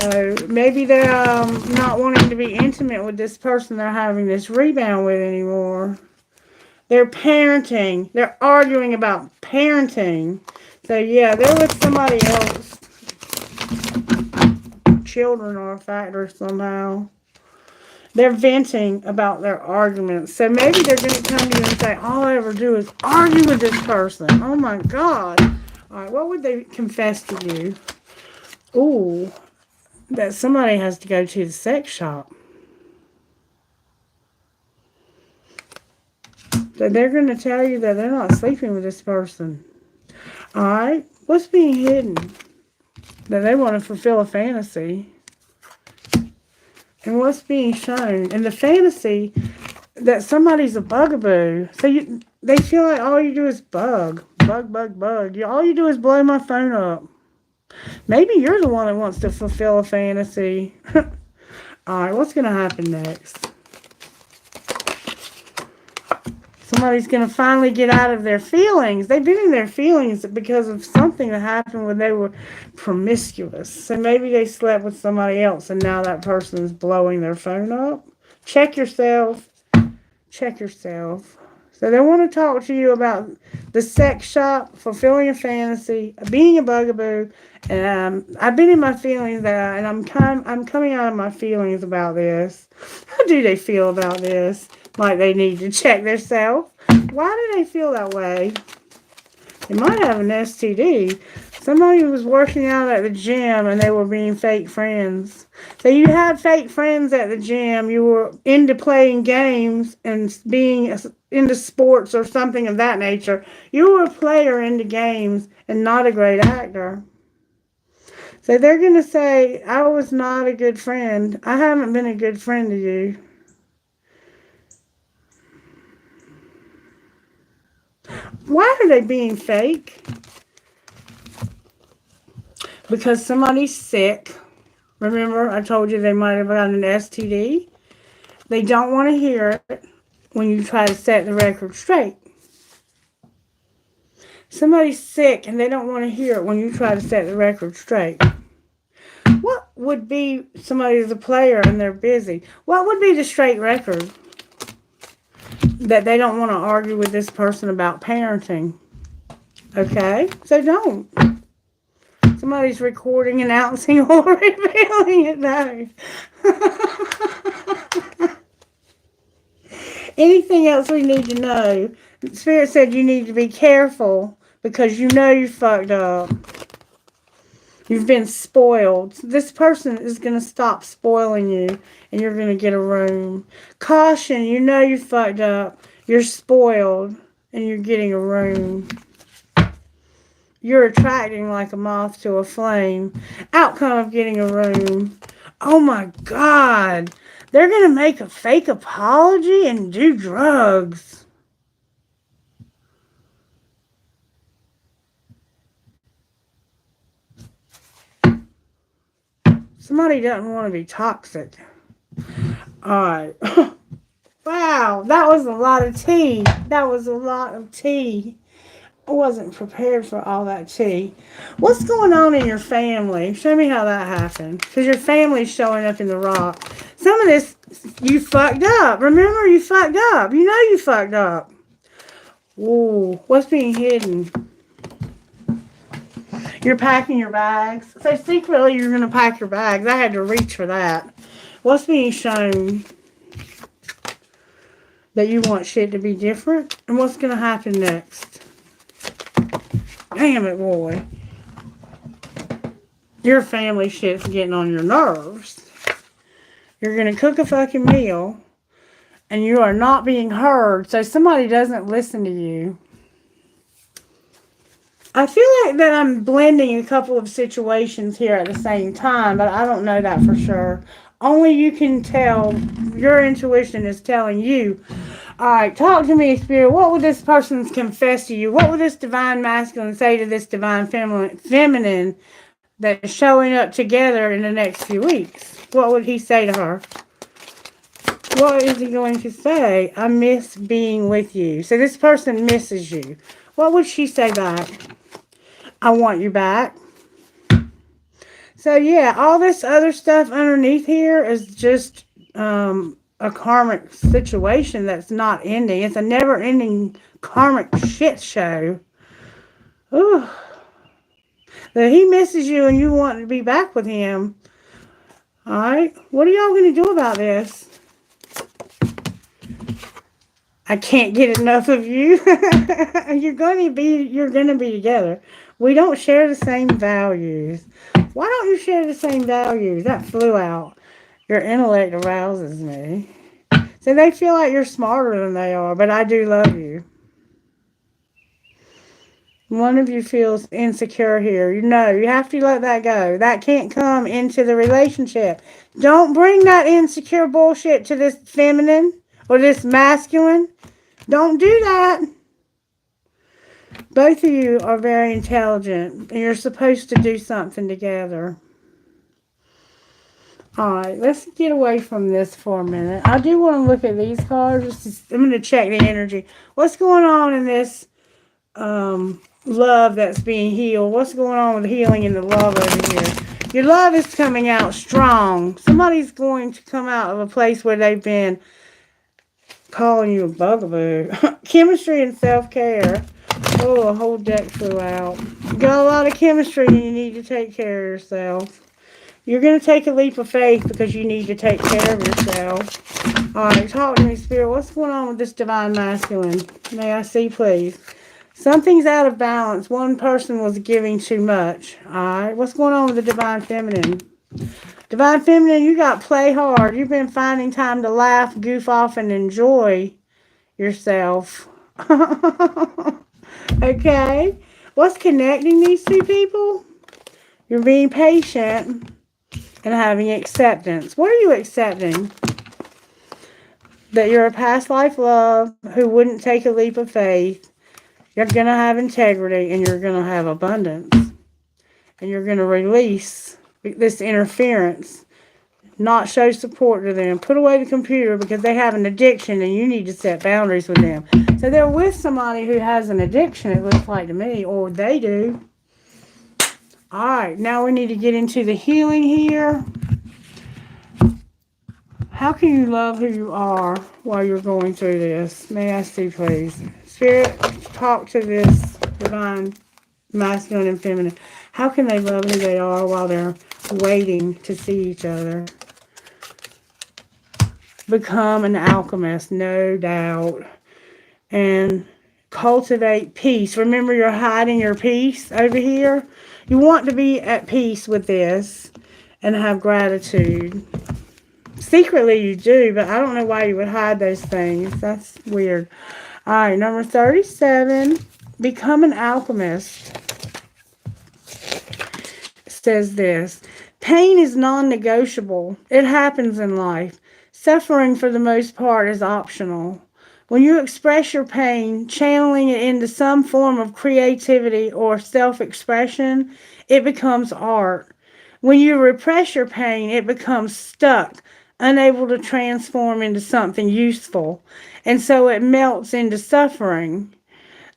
S1: So maybe they're not wanting to be intimate with this person they're having this rebound with anymore. They're parenting. They're arguing about parenting. So yeah, they're with somebody else. children are a factor somehow. They're venting about their arguments. So maybe they're going to come to you and say, all I ever do is argue with this person. Oh my God. All right, what would they confess to you? Ooh, that somebody has to go to the sex shop. So they're going to tell you that they're not sleeping with this person. All right, what's being hidden? That they want to fulfill a fantasy. And what's being shown? And the fantasy that somebody's a bugaboo. So they feel like all you do is bug. All you do is blow my phone up. Maybe you're the one that wants to fulfill a fantasy. Alright, what's going to happen next? Somebody's going to finally get out of their feelings. They've been in their feelings because of something that happened when they were promiscuous. So maybe they slept with somebody else and now that person is blowing their phone up. Check yourself. Check yourself. So they want to talk to you about the sex shop, fulfilling a fantasy, being a bugaboo, and I've been in my feelings and I'm coming out of my feelings about this. How do they feel about this? Like they need to check themselves. Why do they feel that way? They might have an STD. Somebody was working out at the gym and they were being fake friends. So you had fake friends at the gym. You were into playing games and being into sports or something of that nature. You were a player into games and not a great actor. So they're going to say, I was not a good friend. I haven't been a good friend to you. Why are they being fake? Because somebody's sick. Remember, I told you they might have gotten an STD. They don't want to hear it when you try to set the record straight. Somebody's sick and they don't want to hear it when you try to set the record straight. What would be somebody's a player and they're busy? What would be the straight record? That they don't want to argue with this person about parenting. Okay? So don't. Somebody's recording, announcing, or revealing it now. Anything else we need to know? Spirit said you need to be careful because you know you fucked up. You've been spoiled. This person is going to stop spoiling you and you're going to get a room. Caution, you know you fucked up. You're spoiled and you're getting a room. You're attracting like a moth to a flame. Outcome of getting a room. Oh my God. They're going to make a fake apology and do drugs. Somebody doesn't want to be toxic. Alright. Wow, that was a lot of tea. That was a lot of tea. I wasn't prepared for all that tea. What's going on in your family? Show me how that happened. Because your family's showing up in the rock. Some of this, you fucked up. Remember, you fucked up. You know you fucked up. Ooh, what's being hidden? You're packing your bags. So secretly you're going to pack your bags. I had to reach for that. What's being shown? That you want shit to be different. And what's going to happen next? Damn it, boy. Your family shit's getting on your nerves. You're going to cook a fucking meal. And you are not being heard. So somebody doesn't listen to you. I feel like that I'm blending a couple of situations here at the same time, but I don't know that for sure. Only you can tell. Your intuition is telling you. Alright, talk to me, Spirit. What would this person confess to you? What would this divine masculine say to this divine feminine that's showing up together in the next few weeks? What would he say to her? What is he going to say? I miss being with you. So this person misses you. What would she say back? I want you back. So yeah, all this other stuff underneath here is just a karmic situation that's not ending. It's a never-ending karmic shit show. Ooh. That he misses you and you want to be back with him. Alright, what are y'all going to do about this? I can't get enough of you. You're gonna be together. We don't share the same values. Why don't you share the same values? That flew out. Your intellect arouses me. So they feel like you're smarter than they are, but I do love you. One of you feels insecure here. You know, you have to let that go. That can't come into the relationship. Don't bring that insecure bullshit to this feminine or this masculine. Don't do that. Both of you are very intelligent, and you're supposed to do something together. Alright, let's get away from this for a minute. I do want to look at these cards. I'm going to check the energy. What's going on in this love that's being healed? What's going on with healing and the love over here? Your love is coming out strong. Somebody's going to come out of a place where they've been calling you a bugaboo. Chemistry and self-care. Oh, a whole deck flew out. You got a lot of chemistry and you need to take care of yourself. You're going to take a leap of faith because you need to take care of yourself. Alright, talk to me, Spirit. What's going on with this divine masculine? May I see, please? Something's out of balance. One person was giving too much. Alright, what's going on with the divine feminine? Divine feminine, you got play hard. You've been finding time to laugh, goof off, and enjoy yourself. Okay? What's connecting these two people? You're being patient and having acceptance. What are you accepting? That you're a past life love who wouldn't take a leap of faith. You're going to have integrity and you're going to have abundance. And you're going to release this interference. Not show support to them. Put away the computer because they have an addiction and you need to set boundaries with them. So they're with somebody who has an addiction, it looks like to me, or they do. Alright, now we need to get into the healing here. How can you love who you are while you're going through this? May I see, please? Spirit, talk to this divine masculine and feminine. How can they love who they are while they're waiting to see each other? Become an alchemist, no doubt. And cultivate peace. Remember, you're hiding your peace over here. You want to be at peace with this and have gratitude. Secretly you do, but I don't know why you would hide those things. That's weird. Alright, number 37. Become an alchemist. It says this. Pain is non-negotiable. It happens in life. Suffering, for the most part, is optional. When you express your pain, channeling it into some form of creativity or self-expression, it becomes art. When you repress your pain, it becomes stuck, unable to transform into something useful, and so it melts into suffering.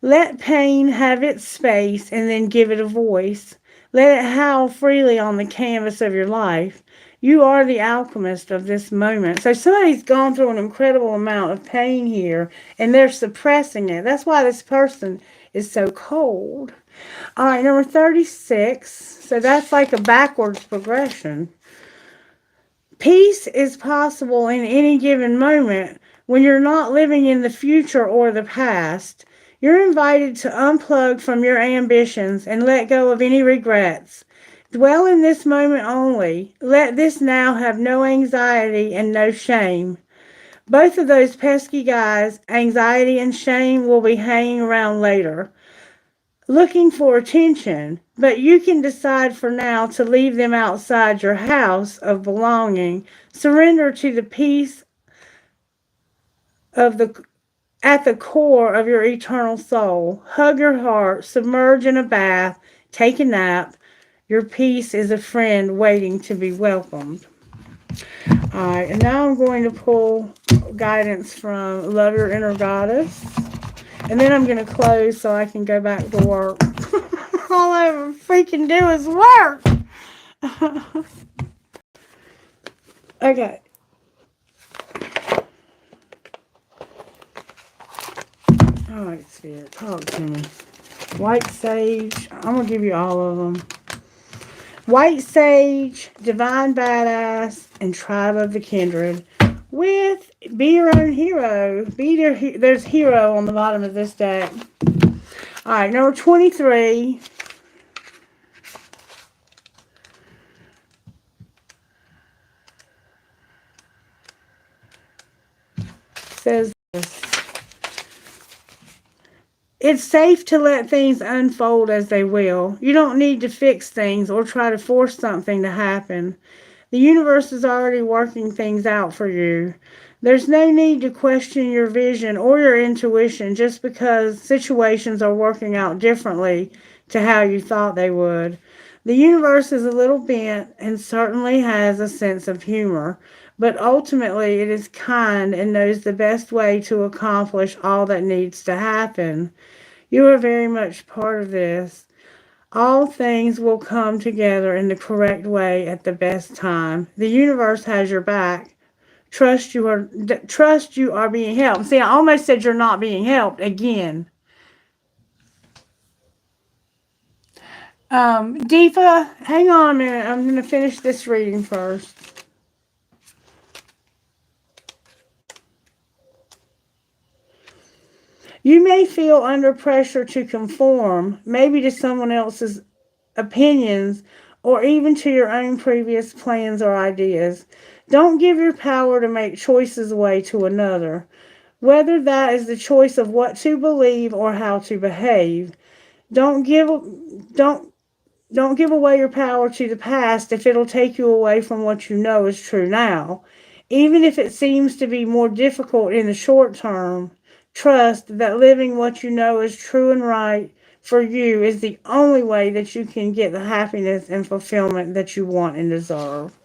S1: Let pain have its space and then give it a voice. Let it howl freely on the canvas of your life. You are the alchemist of this moment. So somebody's gone through an incredible amount of pain here, and they're suppressing it. That's why this person is so cold. All right, number 36. So that's like a backwards progression. Peace is possible in any given moment when you're not living in the future or the past. You're invited to unplug from your ambitions and let go of any regrets. Dwell in this moment only. Let this now have no anxiety and no shame. Both of those pesky guys, anxiety and shame, will be hanging around later, looking for attention, but you can decide for now to leave them outside your house of belonging. Surrender to the peace of at the core of your eternal soul. Hug your heart, submerge in a bath, take a nap. Your peace is a friend waiting to be welcomed. All right, and now I'm going to pull guidance from Love Your Inner Goddess. And then I'm going to close so I can go back to work. All I ever freaking do is work. Okay. All right, Spirit, talk to me. White sage. I'm going to give you all of them. White Sage, Divine Badass, and Tribe of the Kindred. With Be Your Own Hero. There's Hero on the bottom of this deck. Alright, number 23. Says this. It's safe to let things unfold as they will. You don't need to fix things or try to force something to happen. The universe is already working things out for you. There's no need to question your vision or your intuition just because situations are working out differently to how you thought they would. The universe is a little bent and certainly has a sense of humor, but ultimately it is kind and knows the best way to accomplish all that needs to happen. You are very much part of this. All things will come together in the correct way at the best time. The universe has your back. Trust you are being helped. See, I almost said you're not being helped again. Deepa, hang on a minute. I'm going to finish this reading first. You may feel under pressure to conform, maybe to someone else's opinions, or even to your own previous plans or ideas. Don't give your power to make choices away to another, whether that is the choice of what to believe or how to behave. Don't give away your power to the past if it'll take you away from what you know is true now. Even if it seems to be more difficult in the short term, trust that living what you know is true and right for you is the only way that you can get the happiness and fulfillment that you want and deserve.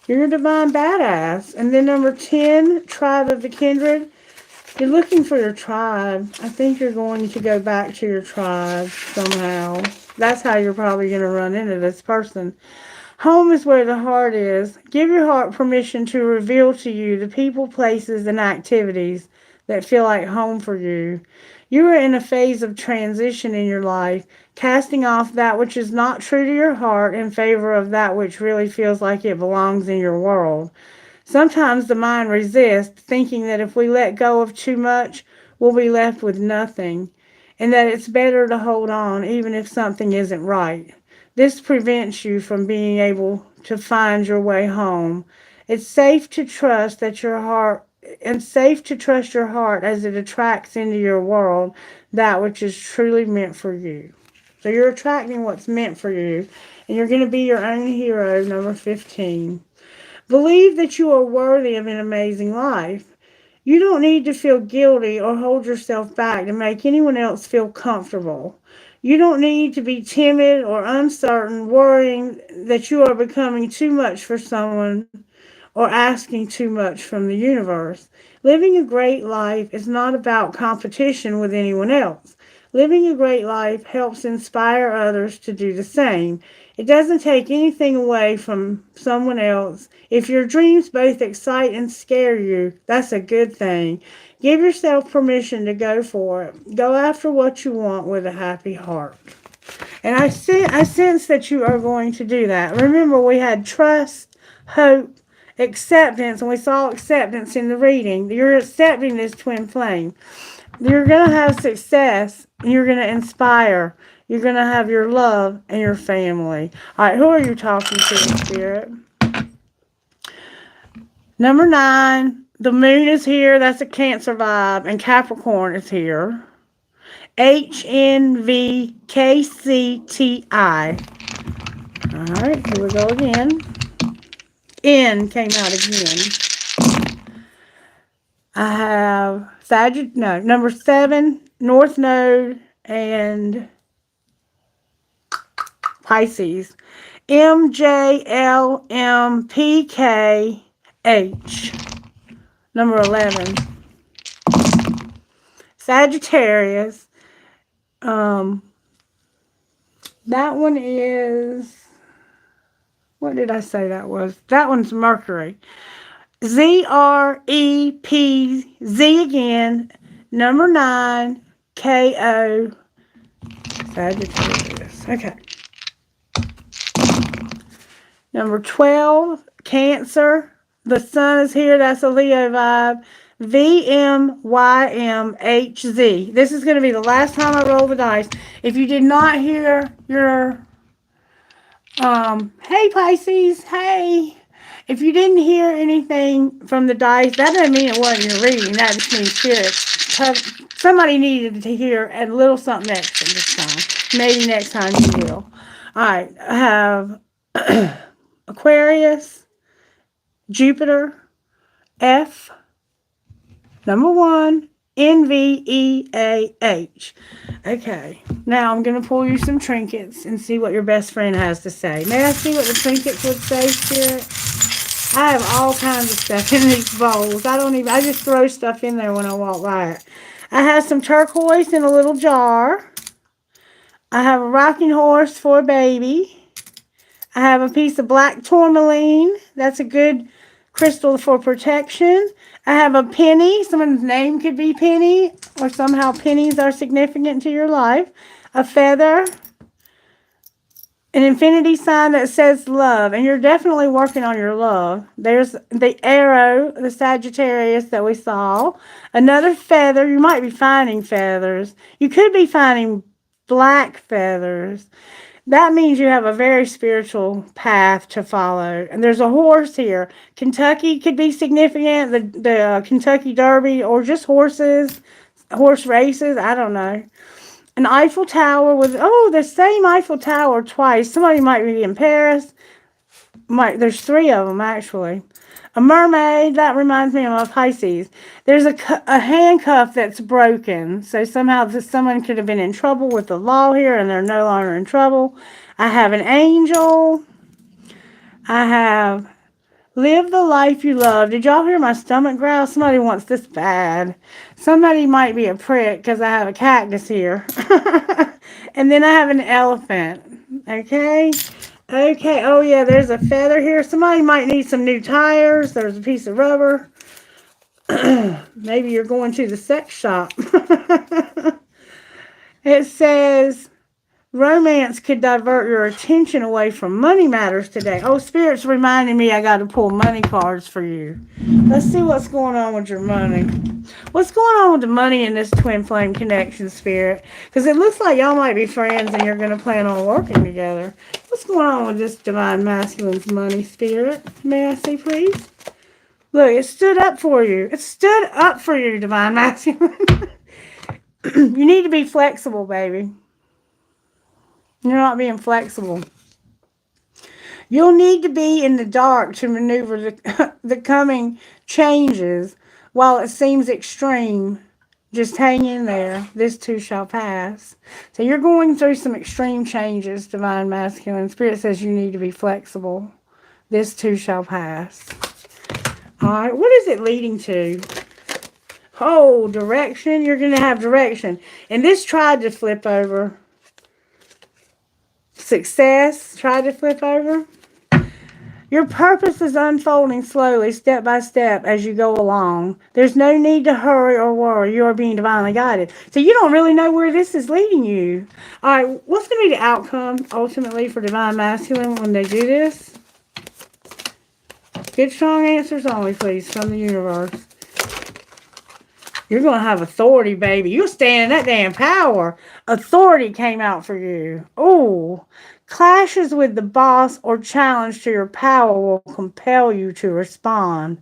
S1: You're a divine badass. And then number 10, Tribe of the Kindred. You're looking for your tribe. I think you're going to go back to your tribe somehow. That's how you're probably going to run into this person. Home is where the heart is. Give your heart permission to reveal to you the people, places, and activities that feel like home for you. You are in a phase of transition in your life, casting off that which is not true to your heart in favor of that which really feels like it belongs in your world. Sometimes the mind resists, thinking that if we let go of too much, we'll be left with nothing, and that it's better to hold on even if something isn't right. This prevents you from being able to find your way home. It's safe to trust that your heart as it attracts into your world that which is truly meant for you. So you're attracting what's meant for you, and you're going to be your own hero, number 15. Believe that you are worthy of an amazing life. You don't need to feel guilty or hold yourself back to make anyone else feel comfortable. You don't need to be timid or uncertain, worrying that you are becoming too much for someone or asking too much from the universe. Living a great life is not about competition with anyone else. Living a great life helps inspire others to do the same. It doesn't take anything away from someone else. If your dreams both excite and scare you, that's a good thing. Give yourself permission to go for it. Go after what you want with a happy heart. And I sense that you are going to do that. Remember, we had trust, hope, acceptance, and we saw acceptance in the reading. You're accepting this twin flame. You're going to have success. You're going to inspire. You're going to have your love and your family. All right, who are you talking to, Spirit? Number 9, the moon is here. That's a Cancer vibe. And Capricorn is here. HNVKCTI. All right, here we go again. N came out again. I have number 7, North Node, and Pisces. MJLMPKH. Number 11. Sagittarius. That one is, what did I say that was? That one's Mercury. ZREPZ again. Number 9. KO. Sagittarius. Okay. Number 12, Cancer. The sun is here. That's a Leo vibe. VMYMHZ. This is going to be the last time I roll the dice. If you did not hear your, hey Pisces, hey. If you didn't hear anything from the dice, that doesn't mean it wasn't your reading. That just means spirit. Somebody needed to hear a little something extra this time. Maybe next time you will. All right, I have Aquarius, Jupiter, F, number 1, NVEAH. Okay, now I'm going to pull you some trinkets and see what your best friend has to say. May I see what the trinkets would say, Spirit? I have all kinds of stuff in these bowls. I just throw stuff in there when I walk by it. I have some turquoise in a little jar. I have a rocking horse for a baby. I have a piece of black tourmaline. That's a good crystal for protection. I have a penny. Someone's name could be Penny, or somehow pennies are significant to your life. A feather. An infinity sign that says love. And you're definitely working on your love. There's the arrow, the Sagittarius that we saw. Another feather. You might be finding feathers. You could be finding black feathers. That means you have a very spiritual path to follow. And there's a horse here. Kentucky could be significant. The Kentucky Derby, or just horse races. I don't know. An Eiffel Tower with, the same Eiffel Tower twice. Somebody might be in Paris. There's 3 of them, actually. A mermaid. That reminds me of my Pisces. There's a handcuff that's broken. So somehow someone could have been in trouble with the law here, and they're no longer in trouble. I have an angel. I have live the life you love. Did y'all hear my stomach growl? Somebody wants this bad. Somebody might be a prick because I have a cactus here. And then I have an elephant. Okay. Okay, oh yeah, there's a feather here. Somebody might need some new tires. There's a piece of rubber. Maybe you're going to the sex shop. It says, romance could divert your attention away from money matters today. Oh, Spirit's reminding me I got to pull money cards for you. Let's see what's going on with your money. What's going on with the money in this twin flame connection, Spirit? Because it looks like y'all might be friends and you're going to plan on working together. What's going on with this divine masculine's money, Spirit? May I see, please? Look, it stood up for you. It stood up for you, divine masculine. You need to be flexible, baby. You're not being flexible. You'll need to be in the dark to maneuver the coming changes. While it seems extreme, just hang in there. This too shall pass. So you're going through some extreme changes, divine masculine. Spirit says you need to be flexible. This too shall pass. All right, what is it leading to? Oh, direction. You're going to have direction. And this tried to flip over. Success tried to flip over. Your purpose is unfolding slowly, step by step, as you go along. There's no need to hurry or worry. You are being divinely guided. So you don't really know where this is leading you. All right, what's going to be the outcome, ultimately, for divine masculine when they do this? Good, strong answers only, please, from the universe. You're going to have authority, baby. You'll stand in that damn power. Authority came out for you. Oh, clashes with the boss or challenge to your power will compel you to respond.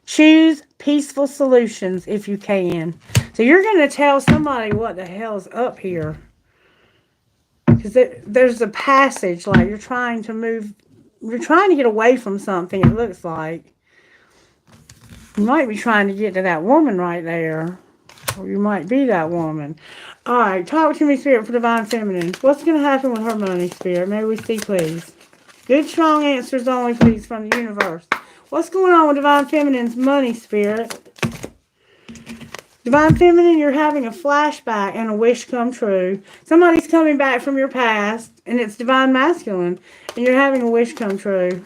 S1: Choose peaceful solutions if you can. So you're going to tell somebody what the hell's up here. Because there's a passage, like you're trying to move. You're trying to get away from something, it looks like. You might be trying to get to that woman right there. Or you might be that woman. All right, talk to me, Spirit, for divine feminine. What's going to happen with her money, Spirit? May we see, please. Good, strong answers only, please, from the universe. What's going on with divine feminine's money, Spirit? Divine feminine, you're having a flashback and a wish come true. Somebody's coming back from your past, and it's divine masculine, and you're having a wish come true.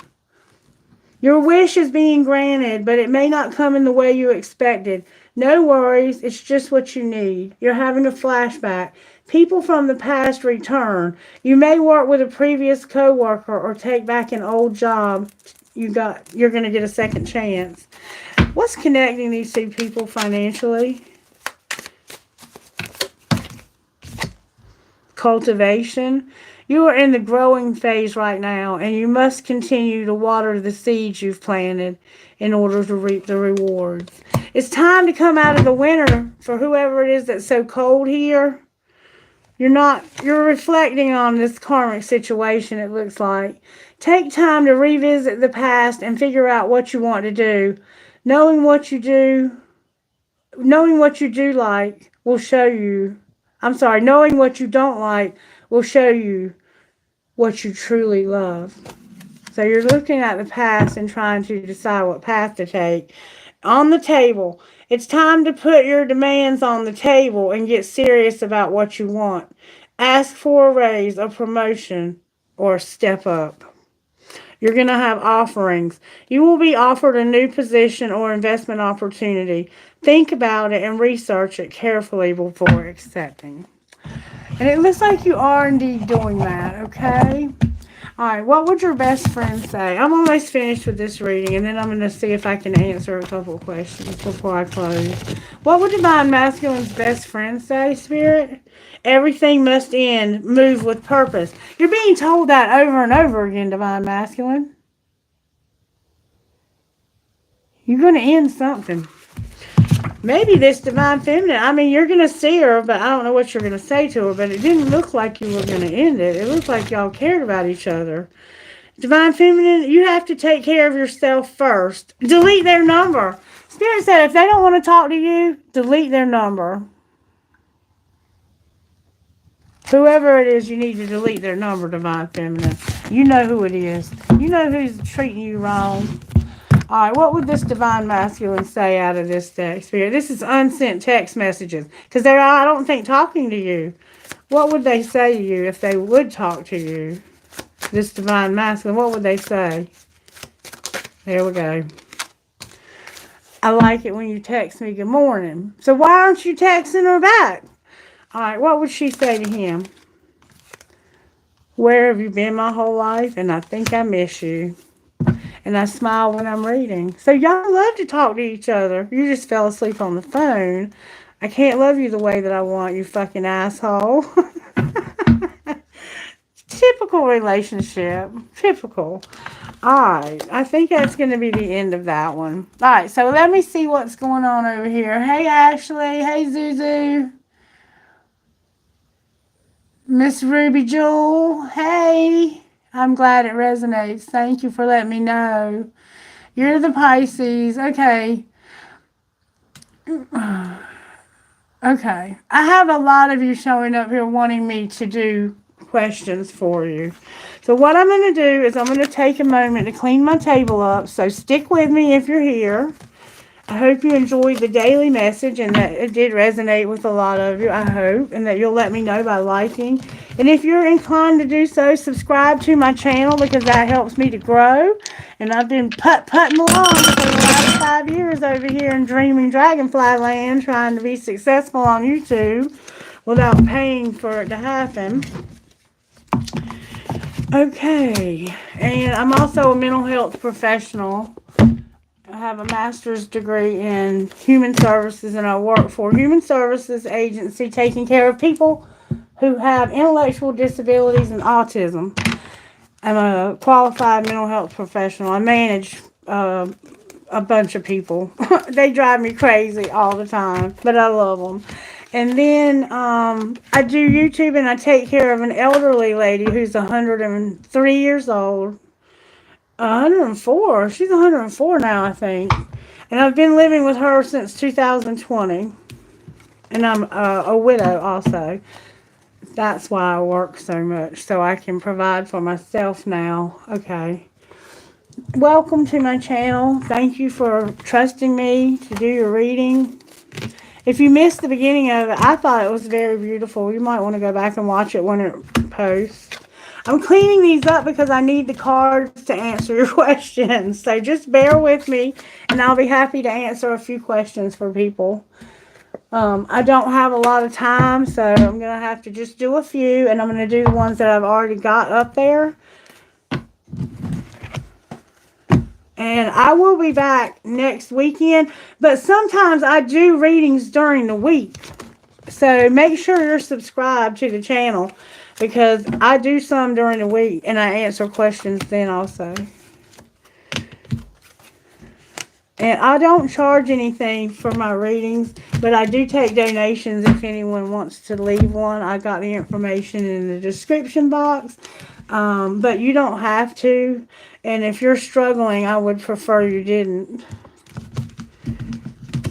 S1: Your wish is being granted, but it may not come in the way you expected. No worries, it's just what you need. You're having a flashback. People from the past return. You may work with a previous coworker or take back an old job. You're going to get a second chance. What's connecting these two people financially? Cultivation. You are in the growing phase right now, and you must continue to water the seeds you've planted in order to reap the rewards. It's time to come out of the winter for whoever it is that's so cold here. You're reflecting on this karmic situation, it looks like. Take time to revisit the past and figure out what you want to do. Knowing what you do like will show you. Knowing what you don't like will show you what you truly love. So you're looking at the past and trying to decide what path to take. On the table, it's time to put your demands on the table and get serious about what you want. Ask for a raise, a promotion, or a step up. You're going to have offerings. You will be offered a new position or investment opportunity. Think about it and research it carefully before accepting. And it looks like you are indeed doing that, okay? All right, what would your best friend say? I'm almost finished with this reading, and then I'm going to see if I can answer a couple of questions before I close. What would Divine Masculine's best friend say, Spirit? Everything must end. Move with purpose. You're being told that over and over again, Divine Masculine. You're going to end something. Maybe this Divine Feminine, I mean, you're going to see her, but I don't know what you're going to say to her, but it didn't look like you were going to end it. It looked like y'all cared about each other. Divine Feminine, you have to take care of yourself first. Delete their number. Spirit said if they don't want to talk to you, delete their number. Whoever it is, you need to delete their number, Divine Feminine. You know who it is. You know who's treating you wrong. All right, what would this Divine Masculine say out of this deck, Spirit? This is unsent text messages because they're, I don't think, talking to you. What would they say to you if they would talk to you? This Divine Masculine, what would they say? There we go. I like it when you text me good morning. So why aren't you texting her back? All right, what would she say to him? Where have you been my whole life? And I think I miss you. And I smile when I'm reading. So y'all love to talk to each other. You just fell asleep on the phone. I can't love you the way that I want, you fucking asshole. Typical relationship. Typical. Alright. I think that's going to be the end of that one. Alright, so let me see what's going on over here. Hey, Ashley. Hey, Zuzu. Miss Ruby Jewel. Hey. I'm glad it resonates. Thank you for letting me know. You're the Pisces. Okay. Okay. I have a lot of you showing up here wanting me to do questions for you. So what I'm going to do is I'm going to take a moment to clean my table up. So stick with me if you're here. I hope you enjoyed the daily message and that it did resonate with a lot of you, I hope, and that you'll let me know by liking. And if you're inclined to do so, subscribe to my channel because that helps me to grow. And I've been putting along for the last 5 years over here in Dreaming Dragonfly Land trying to be successful on YouTube without paying for it to happen. Okay, and I'm also a mental health professional. I have a master's degree in human services, and I work for a human services agency taking care of people who have intellectual disabilities and autism. I'm a qualified mental health professional. I manage a bunch of people. They drive me crazy all the time, but I love them. And then I do YouTube, and I take care of an elderly lady who's 103 years old. 104. She's 104 now, I think. And I've been living with her since 2020. And I'm a widow also. That's why I work so much, so I can provide for myself now. Okay. Welcome to my channel. Thank you for trusting me to do your reading. If you missed the beginning of it, I thought it was very beautiful. You might want to go back and watch it when it posts. I'm cleaning these up because I need the cards to answer your questions. So just bear with me, and I'll be happy to answer a few questions for people. I don't have a lot of time, so I'm going to have to just do a few, and I'm going to do the ones that I've already got up there. And I will be back next weekend, but sometimes I do readings during the week. So make sure you're subscribed to the channel, because I do some during the week, and I answer questions then also. And I don't charge anything for my readings, but I do take donations if anyone wants to leave one. I got the information in the description box, but you don't have to. And if you're struggling, I would prefer you didn't.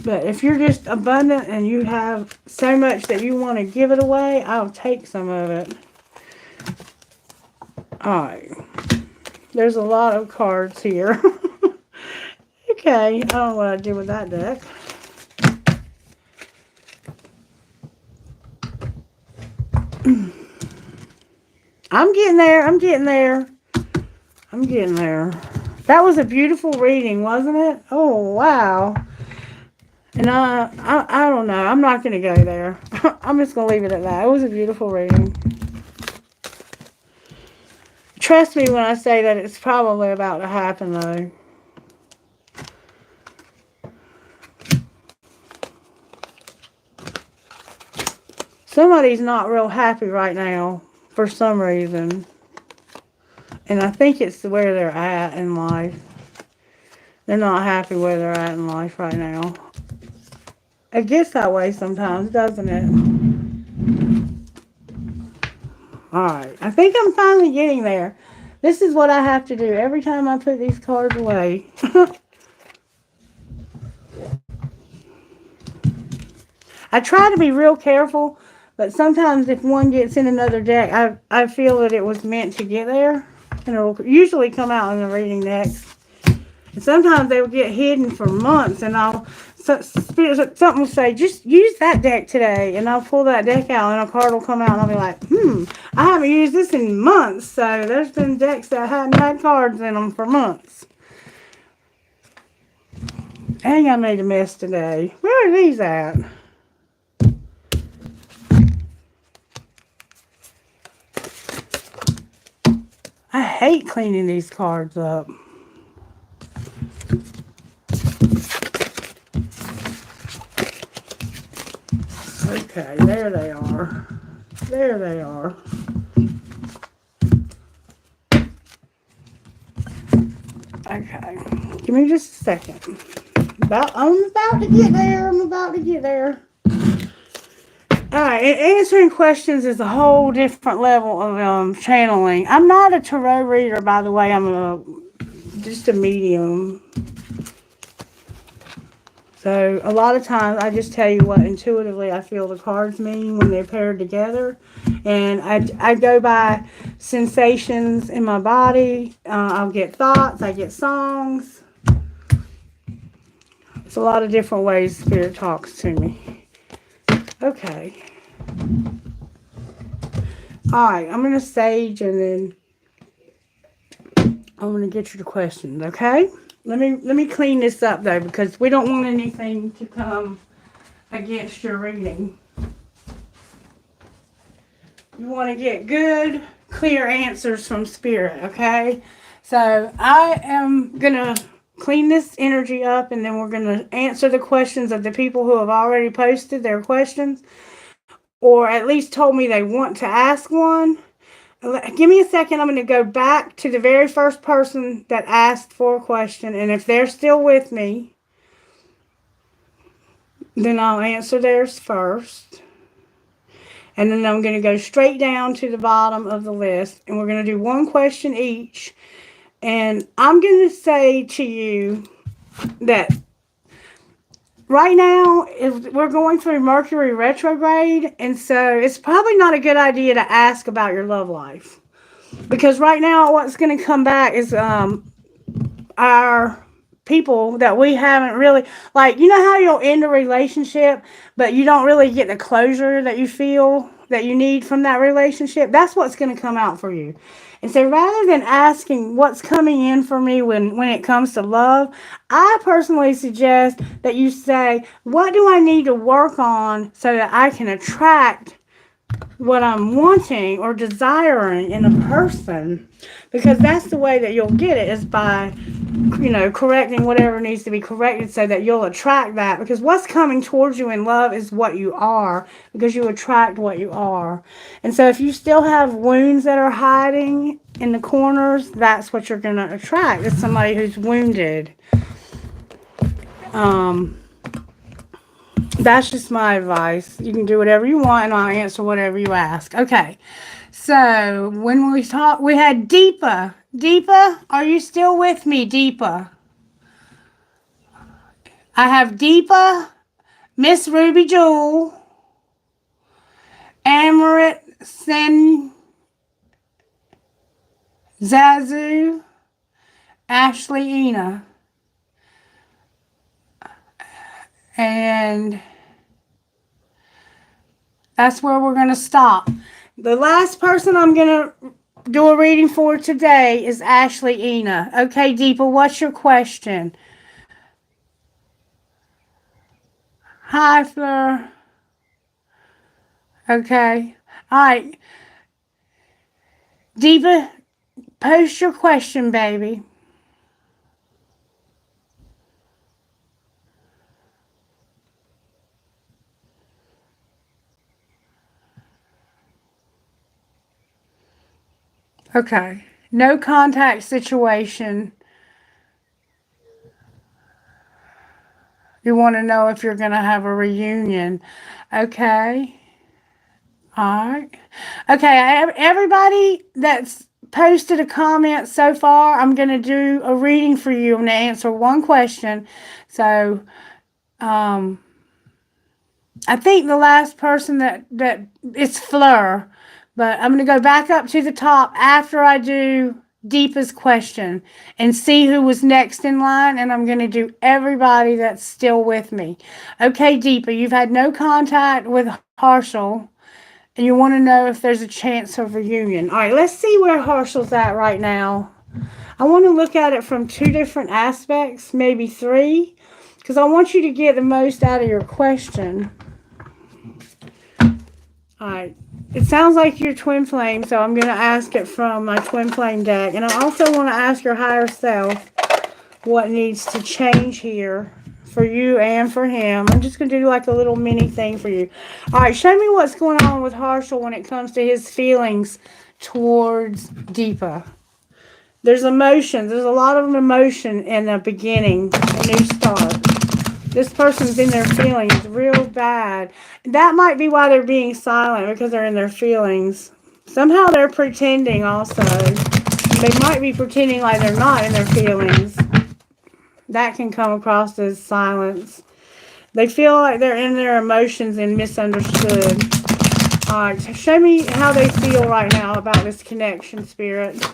S1: But if you're just abundant and you have so much that you want to give it away, I'll take some of it. Alright. There's a lot of cards here. Okay, I don't know what I did with that deck. I'm getting there. I'm getting there. I'm getting there. That was a beautiful reading, wasn't it? Oh, wow. And I don't know. I'm not going to go there. I'm just going to leave it at that. It was a beautiful reading. Trust me when I say that it's probably about to happen, though. Somebody's not real happy right now for some reason. And I think it's where they're at in life. They're not happy where they're at in life right now. It gets that way sometimes, doesn't it? Alright, I think I'm finally getting there. This is what I have to do every time I put these cards away. I try to be real careful, but sometimes if one gets in another deck, I feel that it was meant to get there. And it'll usually come out in the reading next. And sometimes they will get hidden for months, and something will say, just use that deck today, and I'll pull that deck out, and a card will come out, and I'll be like, I haven't used this in months. So there's been decks that hadn't had cards in them for months. Dang, I made a mess today. Where are these at? I hate cleaning these cards up. Okay, there they are. There they are. Okay, give me just a second. I'm about to get there. I'm about to get there. Alright, answering questions is a whole different level of channeling. I'm not a tarot reader, by the way. I'm just a medium. So a lot of times I just tell you what intuitively I feel the cards mean when they're paired together. And I go by sensations in my body. I'll get thoughts. I get songs. It's a lot of different ways Spirit talks to me. Okay. Alright, I'm going to sage and then I'm going to get you the questions, okay? Let me clean this up though, because we don't want anything to come against your reading. You want to get good, clear answers from Spirit, okay? So I am going to clean this energy up, and then we're going to answer the questions of the people who have already posted their questions, or at least told me they want to ask one. Give me a second. I'm going to go back to the very first person that asked for a question, and if they're still with me, then I'll answer theirs first. And then I'm going to go straight down to the bottom of the list, and we're going to do one question each. And I'm going to say to you that right now we're going through Mercury retrograde, and so it's probably not a good idea to ask about your love life. Because right now what's going to come back is our people that we haven't really, like, you know how you'll end a relationship, but you don't really get the closure that you feel that you need from that relationship, that's what's going to come out for you. And so rather than asking what's coming in for me when it comes to love, I personally suggest that you say, what do I need to work on so that I can attract what I'm wanting or desiring in a person? Because that's the way that you'll get it, is by, correcting whatever needs to be corrected so that you'll attract that. Because what's coming towards you in love is what you are, because you attract what you are. And so if you still have wounds that are hiding in the corners, that's what you're going to attract. It's somebody who's wounded. That's just my advice. You can do whatever you want, and I'll answer whatever you ask. Okay. So when we talked, we had Deepa. Deepa, are you still with me, Deepa? I have Deepa, Miss Ruby Jewel, Amaret Sen, Zazu, Ashley Ena. And that's where we're going to stop. The last person I'm going to do a reading for today is Ashley Ena. Okay, Deepa, what's your question? Hi, Fleur. Okay. All right. Deepa, post your question, baby. Okay. No contact situation. You want to know if you're going to have a reunion. Okay. All right. Okay. Everybody that's posted a comment so far, I'm going to do a reading for you. I'm going to answer one question. So, I think the last person that it's Fleur, but I'm going to go back up to the top after I do Deepa's question and see who was next in line, and I'm going to do everybody that's still with me. Okay, Deepa, you've had no contact with Harshal, and you want to know if there's a chance of reunion. All right, let's see where Harshal's at right now. I want to look at it from two different aspects, maybe three, because I want you to get the most out of your question. Alright, it sounds like you're twin flame, so I'm going to ask it from my twin flame deck. And I also want to ask your higher self what needs to change here for you and for him. I'm just going to do like a little mini thing for you. Alright, show me what's going on with Harshal when it comes to his feelings towards Deepa. There's emotions. There's a lot of emotion in the beginning, a new start. This person's in their feelings real bad. That might be why they're being silent, because they're in their feelings. Somehow they're pretending also. They might be pretending like they're not in their feelings. That can come across as silence. They feel like they're in their emotions and misunderstood. Alright, so show me how they feel right now about this connection, Spirit.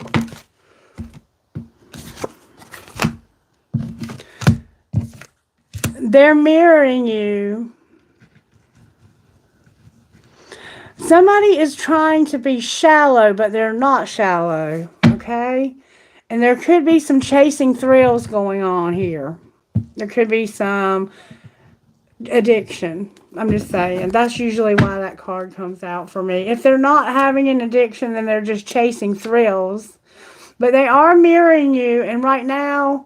S1: They're mirroring you. Somebody is trying to be shallow, but they're not shallow, okay? And there could be some chasing thrills going on here. There could be some addiction. I'm just saying. That's usually why that card comes out for me. If they're not having an addiction, then they're just chasing thrills. But they are mirroring you, and right now,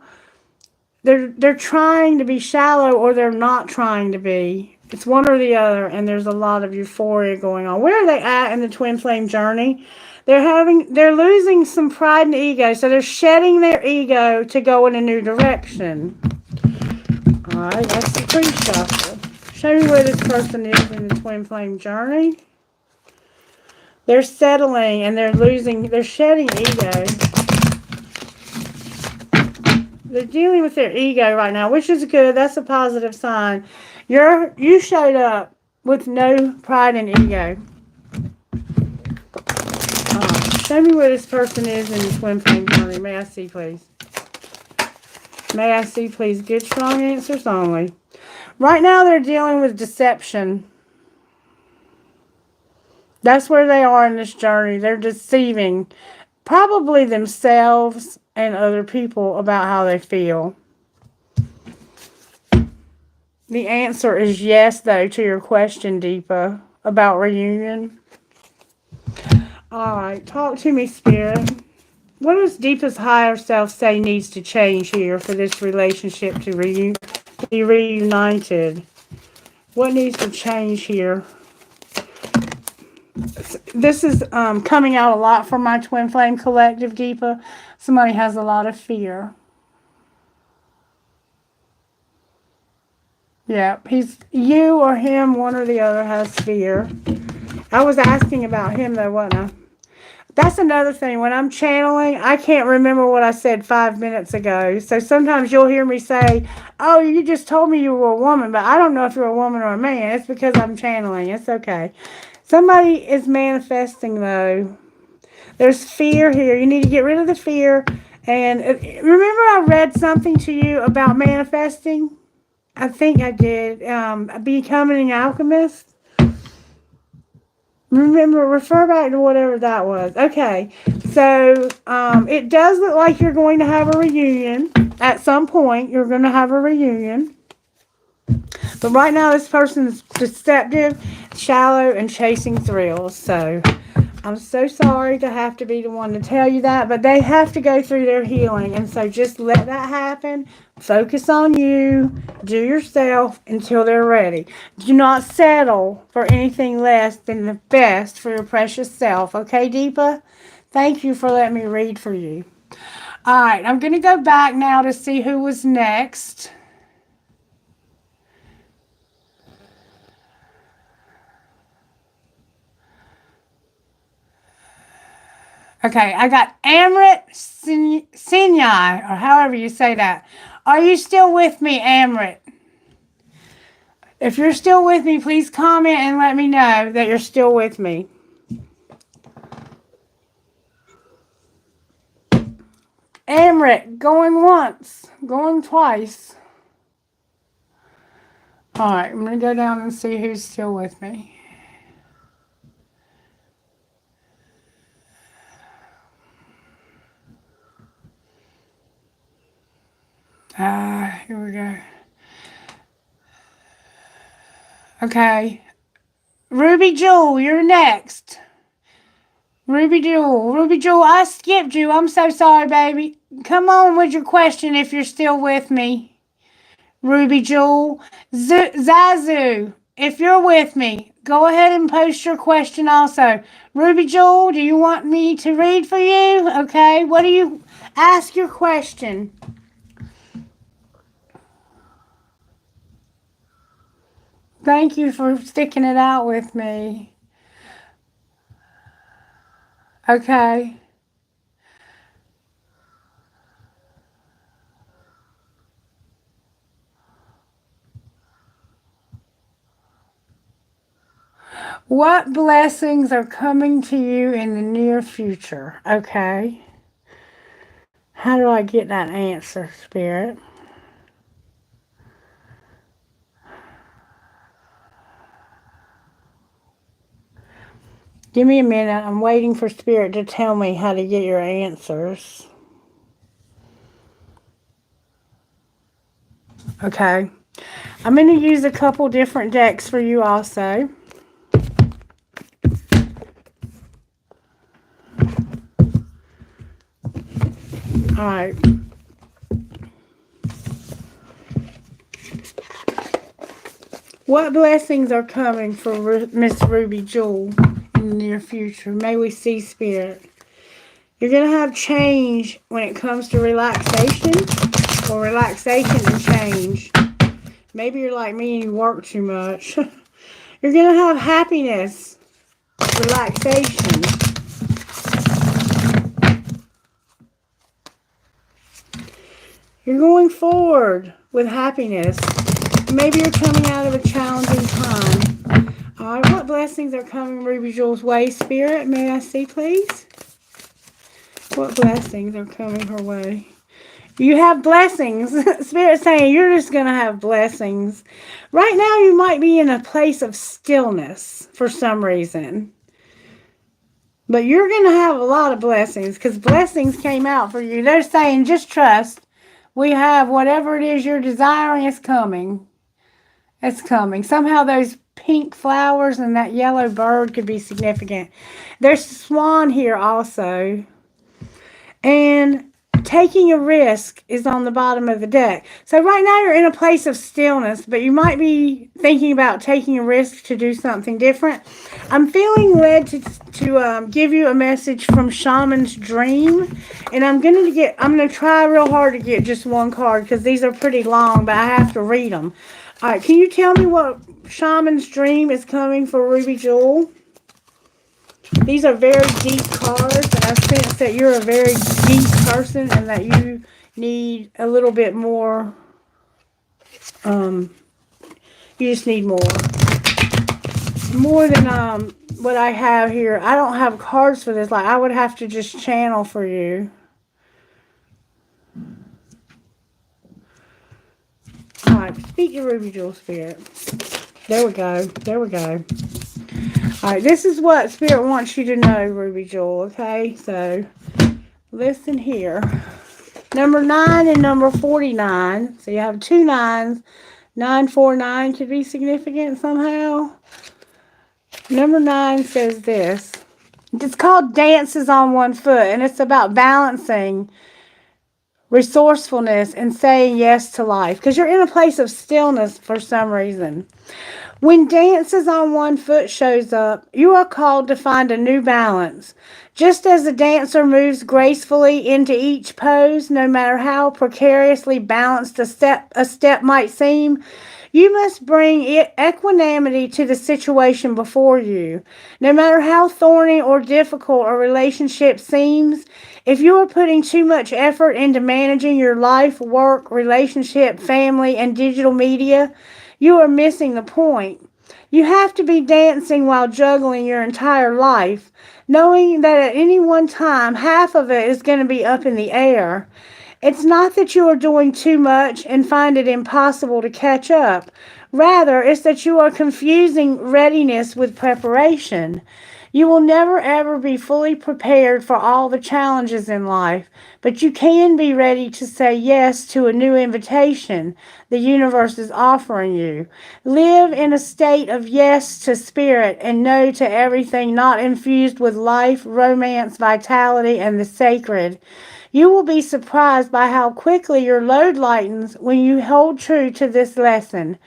S1: they're trying to be shallow, or they're not trying to be. It's one or the other, and there's a lot of euphoria going on. Where are they at in the twin flame journey? They're losing some pride and ego, so they're shedding their ego to go in a new direction. All right, that's the pre-shuffle. Show me where this person is in the twin flame journey. They're settling, and they're shedding ego. They're dealing with their ego right now, which is good. That's a positive sign. You showed up with no pride and ego. Show me where this person is in the twin flame journey. May I see, please? May I see, please? Good, strong answers only. Right now, they're dealing with deception. That's where they are in this journey. They're deceiving probably themselves and other people about how they feel. The answer is yes, though, to your question, Deepa, about reunion. All right, talk to me, Spirit. What does Deepa's higher self say needs to change here for this relationship to be reunited? What needs to change here? This is coming out a lot from my Twin Flame Collective, Deepa. Somebody has a lot of fear. Yeah, he's you or him, one or the other has fear. I was asking about him though, wasn't I? That's another thing. When I'm channeling, I can't remember what I said 5 minutes ago. So sometimes you'll hear me say, oh, you just told me you were a woman, but I don't know if you're a woman or a man. It's because I'm channeling. It's okay. Somebody is manifesting though. There's fear here. You need to get rid of the fear. And remember I read something to you about manifesting? I think I did. Becoming an alchemist. Remember, refer back to whatever that was. Okay, so it does look like you're going to have a reunion. At some point, you're going to have a reunion. But right now, this person's deceptive, shallow, and chasing thrills. So I'm so sorry to have to be the one to tell you that, but they have to go through their healing. And so just let that happen. Focus on you. Do yourself until they're ready. Do not settle for anything less than the best for your precious self. Okay, Deepa? Thank you for letting me read for you. All right, I'm going to go back now to see who was next. Okay, I got Amrit Sinai, or however you say that. Are you still with me, Amrit? If you're still with me, please comment and let me know that you're still with me. Amrit, going once, going twice. All right, I'm going to go down and see who's still with me. Here we go. Okay. Ruby Jewel, you're next. Ruby Jewel, I skipped you. I'm so sorry, baby. Come on with your question if you're still with me. Ruby Jewel. Zazu, if you're with me, go ahead and post your question also. Ruby Jewel, do you want me to read for you? Okay, what do you... Ask your question. Thank you for sticking it out with me. Okay. What blessings are coming to you in the near future? Okay. How do I get that answer, Spirit? Give me a minute. I'm waiting for Spirit to tell me how to get your answers. Okay. I'm going to use a couple different decks for you also. All right. What blessings are coming for Miss Ruby Jewel in the near future? May we see, Spirit. You're going to have change when it comes to relaxation, or relaxation and change. Maybe you're like me and you work too much. You're going to have happiness, relaxation. You're going forward with happiness. Maybe you're coming out of a challenging time. All right, what blessings are coming Ruby Jewel's way, Spirit? May I see, please? What blessings are coming her way? You have blessings. Spirit saying you're just going to have blessings. Right now, you might be in a place of stillness for some reason. But you're going to have a lot of blessings because blessings came out for you. They're saying just trust. We have whatever it is you're desiring is coming. It's coming. Somehow those pink flowers and that yellow bird could be significant. There's a swan here also. And taking a risk is on the bottom of the deck. So right now you're in a place of stillness, but you might be thinking about taking a risk to do something different. I'm feeling led to give you a message from Shaman's Dream, and I'm gonna try real hard to get just one card because these are pretty long, but I have to read them. All right, can you tell me what Shaman's Dream is coming for Ruby Jewel? These are very deep cards. I sense that you're a very deep person and that you need a little bit more. You just need more. More than what I have here. I don't have cards for this. Like, I would have to just channel for you. Alright, speak your Ruby Jewel Spirit. There we go. There we go. Alright, this is what Spirit wants you to know, Ruby Jewel, okay? So, listen here. Number 9 and number 49. So you have 2 9s. 949 could be significant somehow. Number 9 says this. It's called Dances on One Foot, and it's about balancing resourcefulness and saying yes to life. Because you're in a place of stillness for some reason. When Dances on One Foot shows up, you are called to find a new balance. Just as a dancer moves gracefully into each pose, no matter how precariously balanced a step might seem, you must bring equanimity to the situation before you. No matter how thorny or difficult a relationship seems, if you are putting too much effort into managing your life, work, relationship, family, and digital media, you are missing the point. You have to be dancing while juggling your entire life, knowing that at any one time, half of it is going to be up in the air. It's not that you are doing too much and find it impossible to catch up. Rather, it's that you are confusing readiness with preparation. You will never ever be fully prepared for all the challenges in life, but you can be ready to say yes to a new invitation the universe is offering you. Live in a state of yes to spirit and no to everything not infused with life, romance, vitality, and the sacred. You will be surprised by how quickly your load lightens when you hold true to this lesson.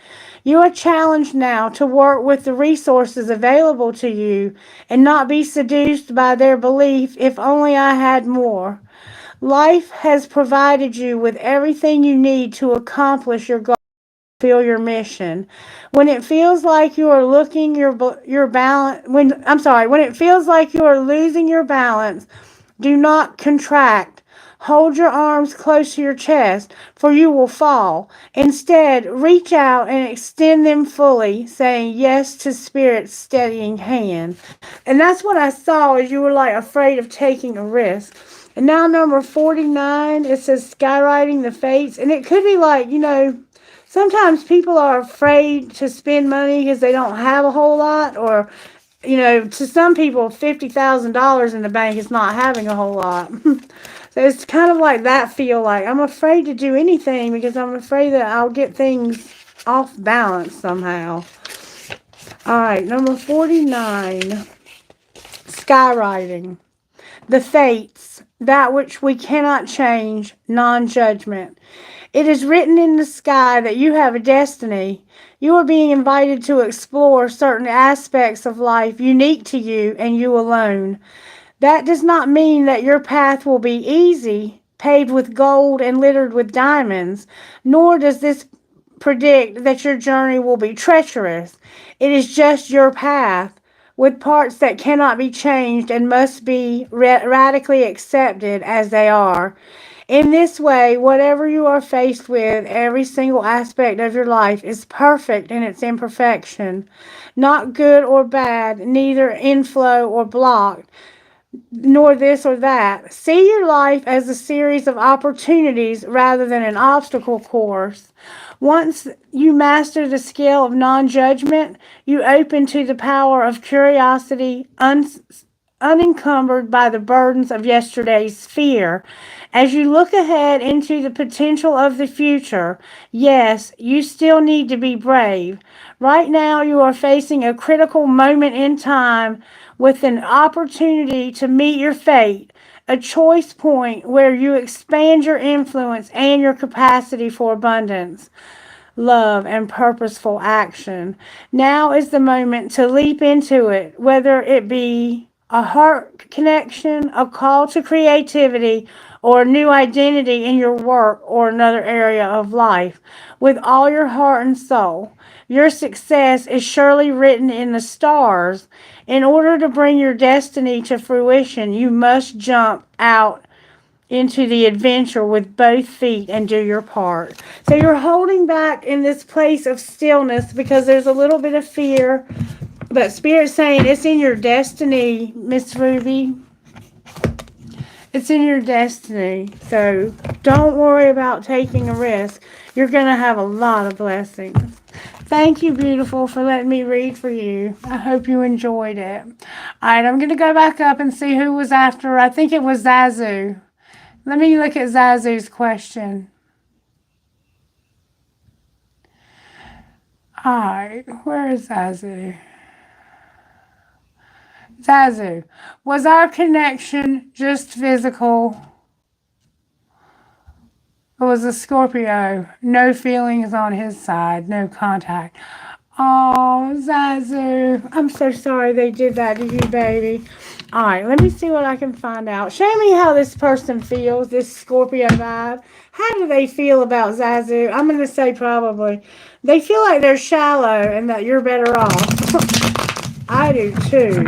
S1: You are challenged now to work with the resources available to you and not be seduced by their belief, if only I had more. Life has provided you with everything you need to accomplish your goal, fulfill your mission. When it feels like you are when it feels like you are losing your balance, do not contract. Hold your arms close to your chest, for you will fall. Instead, reach out and extend them fully, saying yes to Spirit's steadying hand. And that's what I saw, is you were like afraid of taking a risk. And now number 49, it says skywriting the fates. And it could be like, sometimes people are afraid to spend money because they don't have a whole lot, or to some people, $50,000 in the bank is not having a whole lot. So it's kind of like that feel like I'm afraid to do anything because I'm afraid that I'll get things off balance somehow. All right, number 49, skywriting. The fates, that which we cannot change, non-judgment. It is written in the sky that you have a destiny. You are being invited to explore certain aspects of life unique to you and you alone. That does not mean that your path will be easy, paved with gold and littered with diamonds, nor does this predict that your journey will be treacherous. It is just your path, with parts that cannot be changed and must be radically accepted as they are. In this way, whatever you are faced with, every single aspect of your life is perfect in its imperfection, not good or bad, neither inflow or blocked, nor this or that. See your life as a series of opportunities rather than an obstacle course. Once you master the skill of non-judgment, you open to the power of curiosity, unencumbered by the burdens of yesterday's fear. As you look ahead into the potential of the future, yes, you still need to be brave. Right now, you are facing a critical moment in time with an opportunity to meet your fate, a choice point where you expand your influence and your capacity for abundance, love, and purposeful action. Now is the moment to leap into it, whether it be a heart connection, a call to creativity, or a new identity in your work or another area of life. With all your heart and soul, your success is surely written in the stars. In order to bring your destiny to fruition, you must jump out into the adventure with both feet and do your part. So you're holding back in this place of stillness because there's a little bit of fear, but Spirit's saying it's in your destiny, Miss Ruby. It's in your destiny. So don't worry about taking a risk. You're going to have a lot of blessings. Thank you, beautiful, for letting me read for you. I hope you enjoyed it. All right, I'm going to go back up and see who was after. I think it was Zazu. Let me look at Zazu's question. All right, where is Zazu? Zazu, was our connection just physical? It was a Scorpio. No feelings on his side, no contact. Oh, Zazu, I'm so sorry they did that to you, baby. All right, let me see what I can find out. Show me how this person feels, this Scorpio vibe. How do they feel about Zazu? I'm going to say probably. They feel like they're shallow and that you're better off. I do too.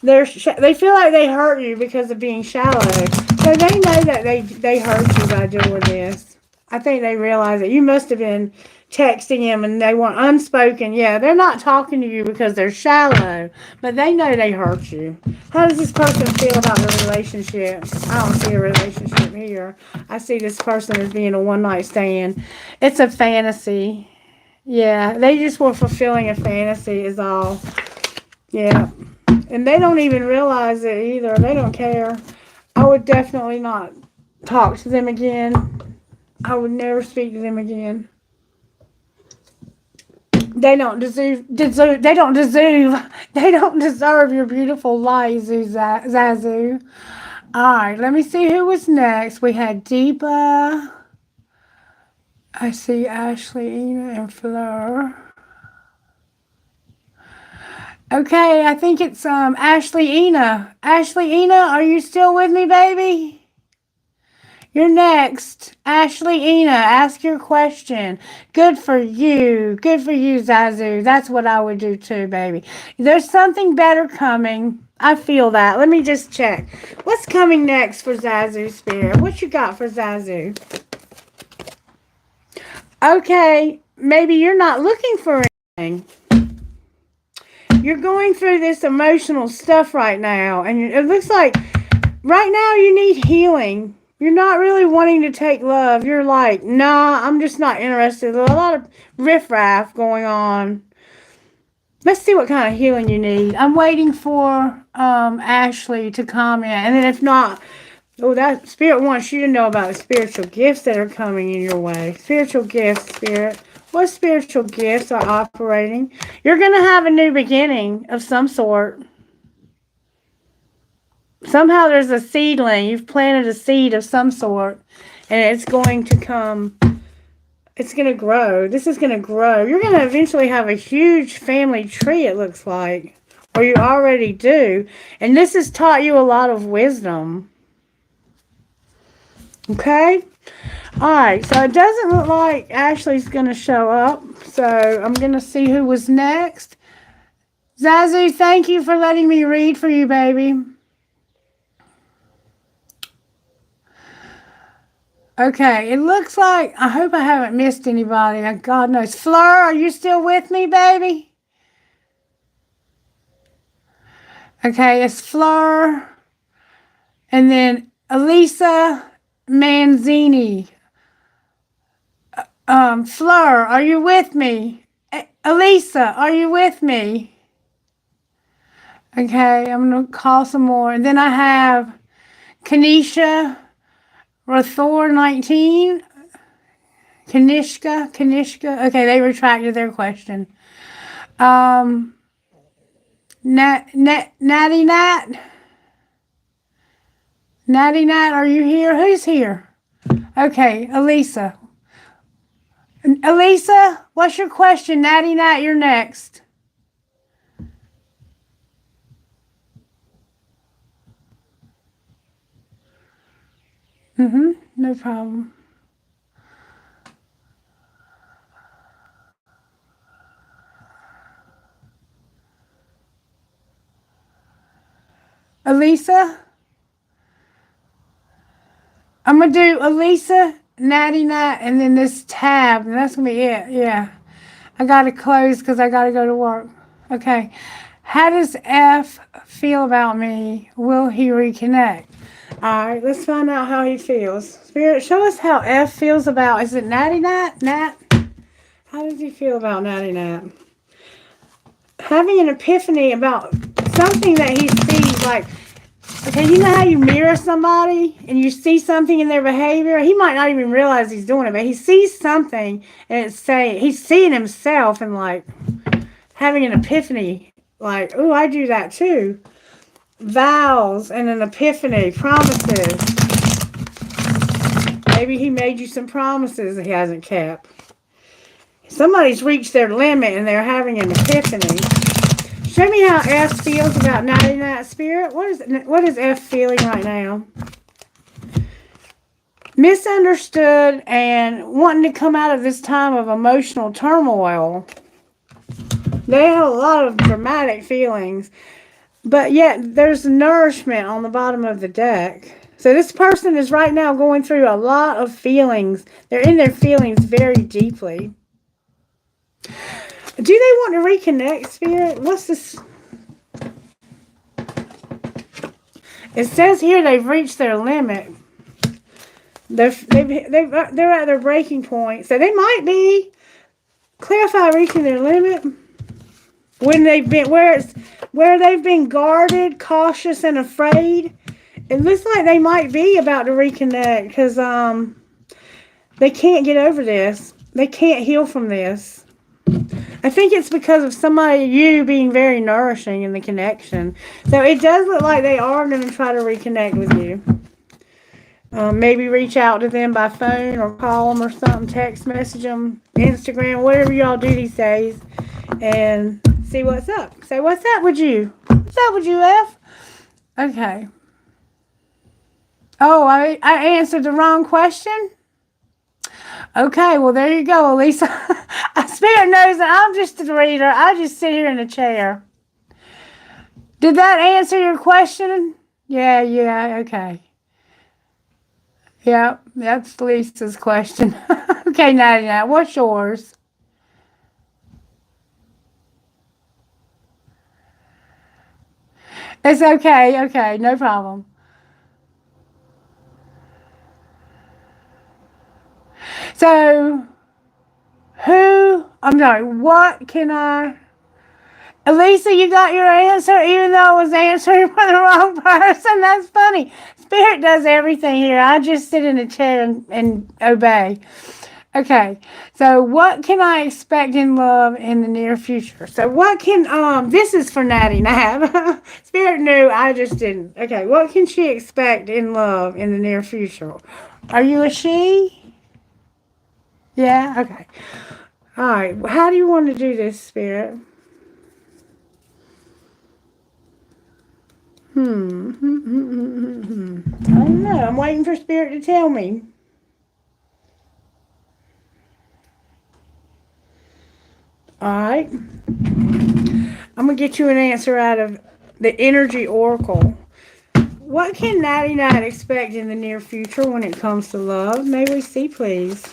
S1: They feel like they hurt you because of being shallow. So they know that they hurt you by doing this. I think they realize that you must have been texting him and they weren't unspoken. Yeah, they're not talking to you because they're shallow, but they know they hurt you. How does this person feel about the relationship? I don't see a relationship here. I see this person as being a one-night stand. It's a fantasy. Yeah, they just were fulfilling a fantasy is all. Yeah. And they don't even realize it either. They don't care. I would definitely not talk to them again. I would never speak to them again. They don't deserve they don't deserve your beautiful light, Zazu. Alright, let me see who was next. We had Deepa. I see Ashley, Ina, and Fleur. Okay, I think it's Ashley Ina. Ashley Ina, are you still with me, baby? You're next. Ashley Ina, ask your question. Good for you. Good for you, Zazu. That's what I would do too, baby. There's something better coming. I feel that. Let me just check. What's coming next for Zazu, Spirit? What you got for Zazu? Okay, maybe you're not looking for anything. You're going through this emotional stuff right now, and it looks like right now you need healing. You're not really wanting to take love. You're like, nah, I'm just not interested. There's a lot of riffraff going on. Let's see what kind of healing you need. I'm waiting for Ashley to comment, and then if not, oh, that Spirit wants you to know about the spiritual gifts that are coming in your way. Spiritual gifts, Spirit. What spiritual gifts are operating? You're going to have a new beginning of some sort. Somehow there's a seedling. You've planted a seed of some sort. And it's going to come. It's going to grow. This is going to grow. You're going to eventually have a huge family tree, it looks like. Or you already do. And this has taught you a lot of wisdom. Okay? Alright, so it doesn't look like Ashley's going to show up. So I'm going to see who was next. Zazu, thank you for letting me read for you, baby. Okay, it looks like, I hope I haven't missed anybody. God knows. Fleur, are you still with me, baby? Okay, it's Fleur. And then Elisa Manzini. Fleur, are you with me? Elisa, are you with me? Okay, I'm going to call some more. And then I have Kanisha Rathor 19. Kanishka. Okay, they retracted their question. Natty Nat. Natty Nat, are you here? Who's here? Okay, Elisa. Elisa, what's your question? Natty Nat, you're next. No problem. Elisa? I'm going to do Elisa, Natty Nat, and then this tab, and that's going to be it. Yeah. I got to close because I got to go to work. Okay. How does F feel about me? Will he reconnect? All right, let's find out how he feels. Spirit, show us how F feels about, is it Natty Nat? Nat? How does he feel about Natty Nat? Having an epiphany about something that he sees, like, okay, you know how you mirror somebody and you see something in their behavior? He might not even realize he's doing it, but he sees something and it's saying, he's seeing himself and like having an epiphany. Like, oh, I do that too. Vows and an epiphany, promises. Maybe he made you some promises that he hasn't kept. Somebody's reached their limit and they're having an epiphany. Show me how F feels about Natty Nat, Spirit. What is F feeling right now? Misunderstood and wanting to come out of this time of emotional turmoil. They have a lot of dramatic feelings, but yet there's nourishment on the bottom of the deck. So this person is right now going through a lot of feelings. They're in their feelings very deeply. Do they want to reconnect, Spirit? What's this? It says here they've reached their limit. They're at their breaking point. So they might be. Clarify reaching their limit. When they've been, where they've been guarded, cautious, and afraid. It looks like they might be about to reconnect because they can't get over this. They can't heal from this. I think it's because of you being very nourishing in the connection. So it does look like they are going to try to reconnect with you. Maybe reach out to them by phone or call them or something, text message them, Instagram, whatever y'all do these days, and see what's up. Say, what's up with you? What's up with you, F? Okay. Oh, I answered the wrong question? Okay, well, there you go, Elisa. Spirit knows that I'm just a reader. I just sit here in a chair. Did that answer your question? Yeah, okay. Yeah, that's Lisa's question. Okay, Nadia, what's yours? It's okay, no problem. So, what can I... Elisa, you got your answer, even though it was answering for the wrong person? That's funny. Spirit does everything here. I just sit in a chair and obey. Okay, so what can I expect in love in the near future? So what can, this is for Natty Nat. Spirit knew, I just didn't. Okay, what can she expect in love in the near future? Are you a she? Yeah, okay. All right, how do you want to do this, Spirit? I don't know. I'm waiting for Spirit to tell me. All right. I'm going to get you an answer out of the Energy Oracle. What can Natty Nat expect in the near future when it comes to love? May we see, please?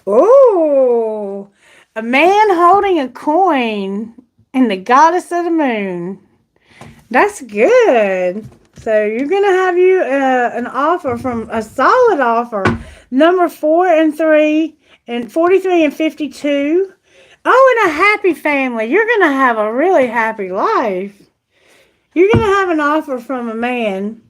S1: Oh, a man holding a coin and the goddess of the moon. That's good. So you're going to have you an offer from a solid offer. Number 4 and 3 and 43 and 52. Oh, and happy family. You're going to have a really happy life. You're going to have an offer from a man.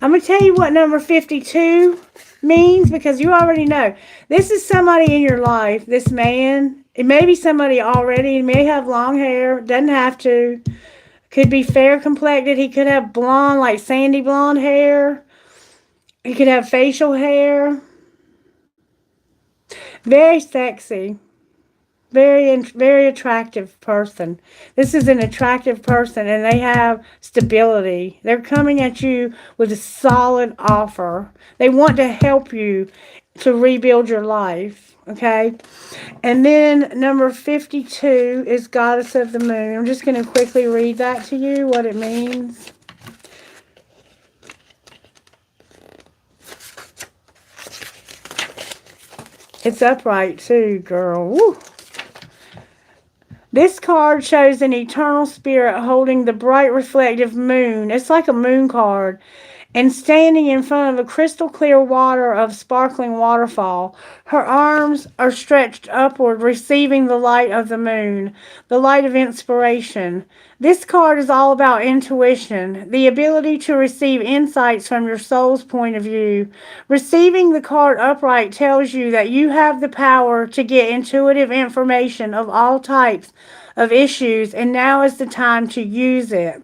S1: I'm going to tell you what number 52 means because you already know. This is somebody in your life, this man. It may be somebody already. He may have long hair. Doesn't have to. Could be fair complected. He could have blonde, like sandy blonde hair. He could have facial hair. Very sexy. Very attractive person. This is an attractive person, and they have stability. They're coming at you with a solid offer. They want to help you to rebuild your life, okay? And then number 52 is Goddess of the Moon. I'm just going to quickly read that to you, what it means. It's upright too, girl. Woo. This card shows an eternal spirit holding the bright reflective moon. It's like a moon card. And standing in front of a crystal clear water of sparkling waterfall. Her arms are stretched upward, receiving the light of the moon, the light of inspiration. This card is all about intuition, the ability to receive insights from your soul's point of view. Receiving the card upright tells you that you have the power to get intuitive information of all types of issues, and now is the time to use it.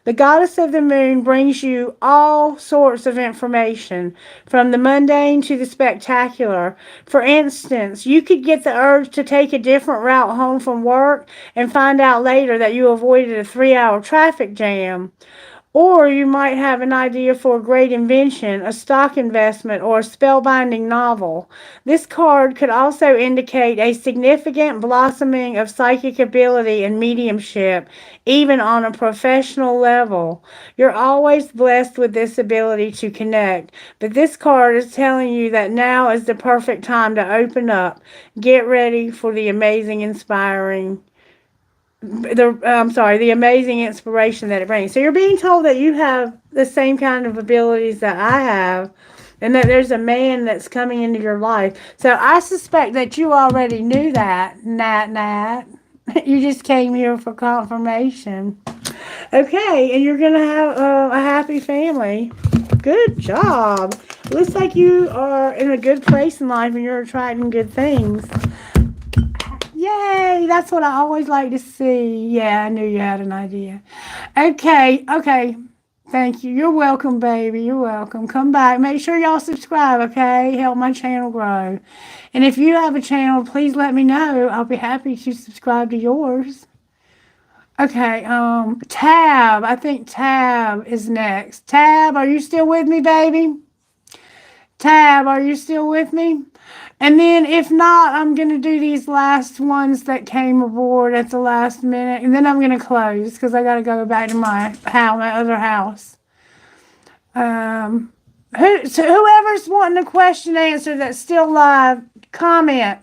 S1: The Goddess of the Moon brings you all sorts of information, from the mundane to the spectacular. For instance, you could get the urge to take a different route home from work and find out later that you avoided a 3-hour traffic jam. Or you might have an idea for a great invention, a stock investment, or a spellbinding novel. This card could also indicate a significant blossoming of psychic ability and mediumship, even on a professional level. You're always blessed with this ability to connect, but this card is telling you that now is the perfect time to open up. Get ready for the amazing, inspiring the amazing inspiration that it brings. So you're being told that you have the same kind of abilities that I have, and that there's a man that's coming into your life. So I suspect that you already knew that, Nat. You just came here for confirmation. Okay, and you're going to have a happy family. Good job. Looks like you are in a good place in life and you're attracting good things. Yay, that's what I always like to see. Yeah, I knew you had an idea. Okay. Thank you. You're welcome, baby. You're welcome. Come back. Make sure y'all subscribe, okay? Help my channel grow. And if you have a channel, please let me know. I'll be happy to subscribe to yours. Okay, Tab. I think Tab is next. Tab, are you still with me, baby? Tab, are you still with me? And then if not, I'm going to do these last ones that came aboard at the last minute. And then I'm going to close because I got to go back to my other house. So whoever's wanting a question answered that's still live, comment.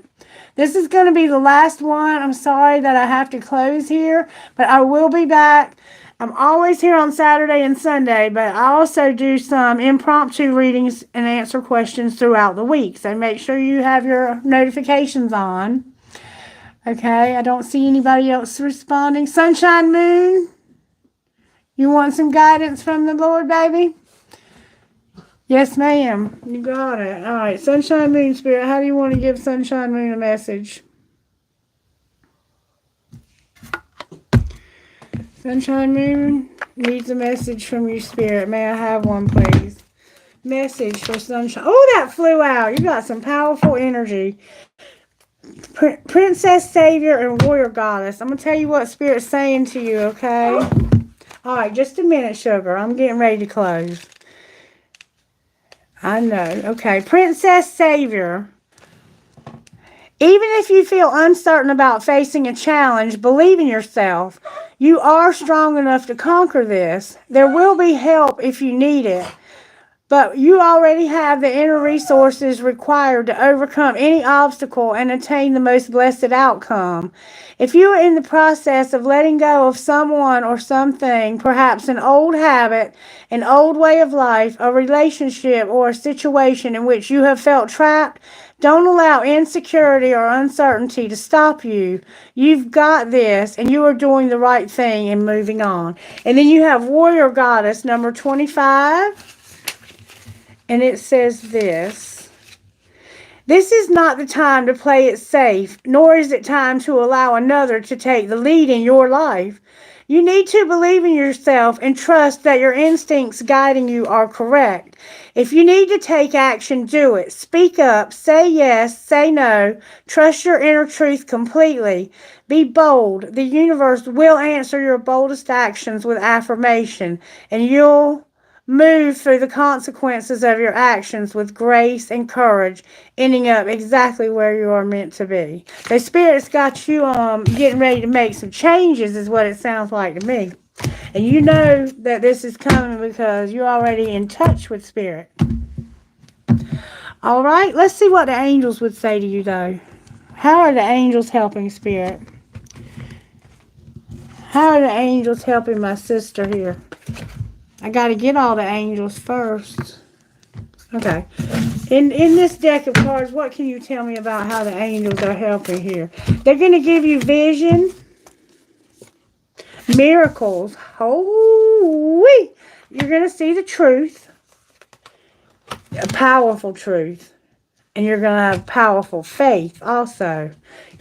S1: This is going to be the last one. I'm sorry that I have to close here, but I will be back. I'm always here on Saturday and Sunday, but I also do some impromptu readings and answer questions throughout the week. So make sure you have your notifications on. Okay, I don't see anybody else responding. Sunshine Moon, you want some guidance from the Lord, baby? Yes, ma'am. You got it. All right, Sunshine Moon Spirit, how do you want to give Sunshine Moon a message? Sunshine Moon needs a message from your spirit. May I have one, please? Message for Sunshine. Oh, that flew out. You got some powerful energy. Princess, Savior, and Warrior Goddess. I'm going to tell you what Spirit's saying to you, okay? All right, just a minute, sugar. I'm getting ready to close. I know. Okay, Princess, Savior. Even if you feel uncertain about facing a challenge, believe in yourself. You are strong enough to conquer this. There will be help if you need it, but you already have the inner resources required to overcome any obstacle and attain the most blessed outcome. If you are in the process of letting go of someone or something, perhaps an old habit, an old way of life, a relationship, or a situation in which you have felt trapped, Don't allow insecurity or uncertainty to stop you. You've got this, and you are doing the right thing and moving on. And then you have Warrior Goddess number 25, and it says this. This is not the time to play it safe, nor is it time to allow another to take the lead in your life. You need to believe in yourself and trust that your instincts guiding you are correct. If you need to take action, do it. Speak up, say yes, say no. Trust your inner truth completely. Be bold. The universe will answer your boldest actions with affirmation, and you'll move through the consequences of your actions with grace and courage, ending up exactly where you are meant to be. The Spirit's got you getting ready to make some changes, is what it sounds like to me. And you know that this is coming because you're already in touch with Spirit. All right, let's see what the angels would say to you, though. How are the angels helping Spirit? How are the angels helping my sister here? I got to get all the angels first. Okay. In this deck of cards, what can you tell me about how the angels are helping here? They're going to give you vision, miracles. Holy! You're going to see the truth, a powerful truth. And you're going to have powerful faith also.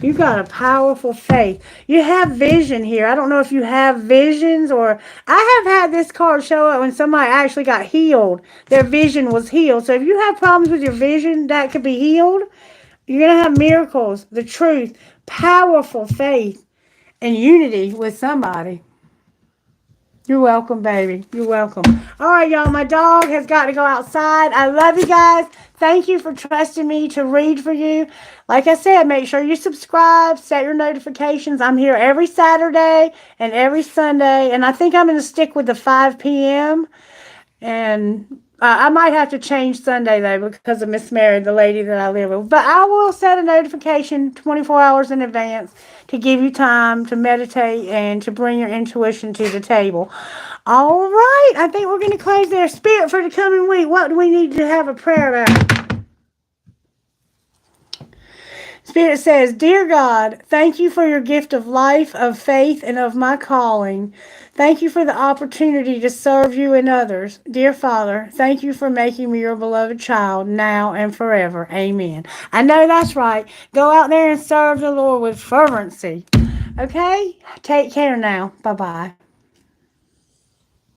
S1: You've got a powerful faith. You have vision here. I don't know if you have visions or... I have had this card show up when somebody actually got healed. Their vision was healed. So if you have problems with your vision, that could be healed. You're going to have miracles, the truth, powerful faith, and unity with somebody. You're welcome, baby. You're welcome. All right, y'all. My dog has got to go outside. I love you guys. Thank you for trusting me to read for you. Like I said, make sure you subscribe, set your notifications. I'm here every Saturday and every Sunday. And I think I'm going to stick with the 5 p.m. And I might have to change Sunday, though, because of Miss Mary, the lady that I live with. But I will set a notification 24 hours in advance to give you time to meditate and to bring your intuition to the table. All right. I think we're going to close there. Spirit, for the coming week, what do we need to have a prayer about? Spirit says, Dear God, thank you for your gift of life, of faith, and of my calling. Thank you for the opportunity to serve you and others. Dear Father, thank you for making me your beloved child now and forever. Amen. I know that's right. Go out there and serve the Lord with fervency. Okay? Take care now. Bye-bye.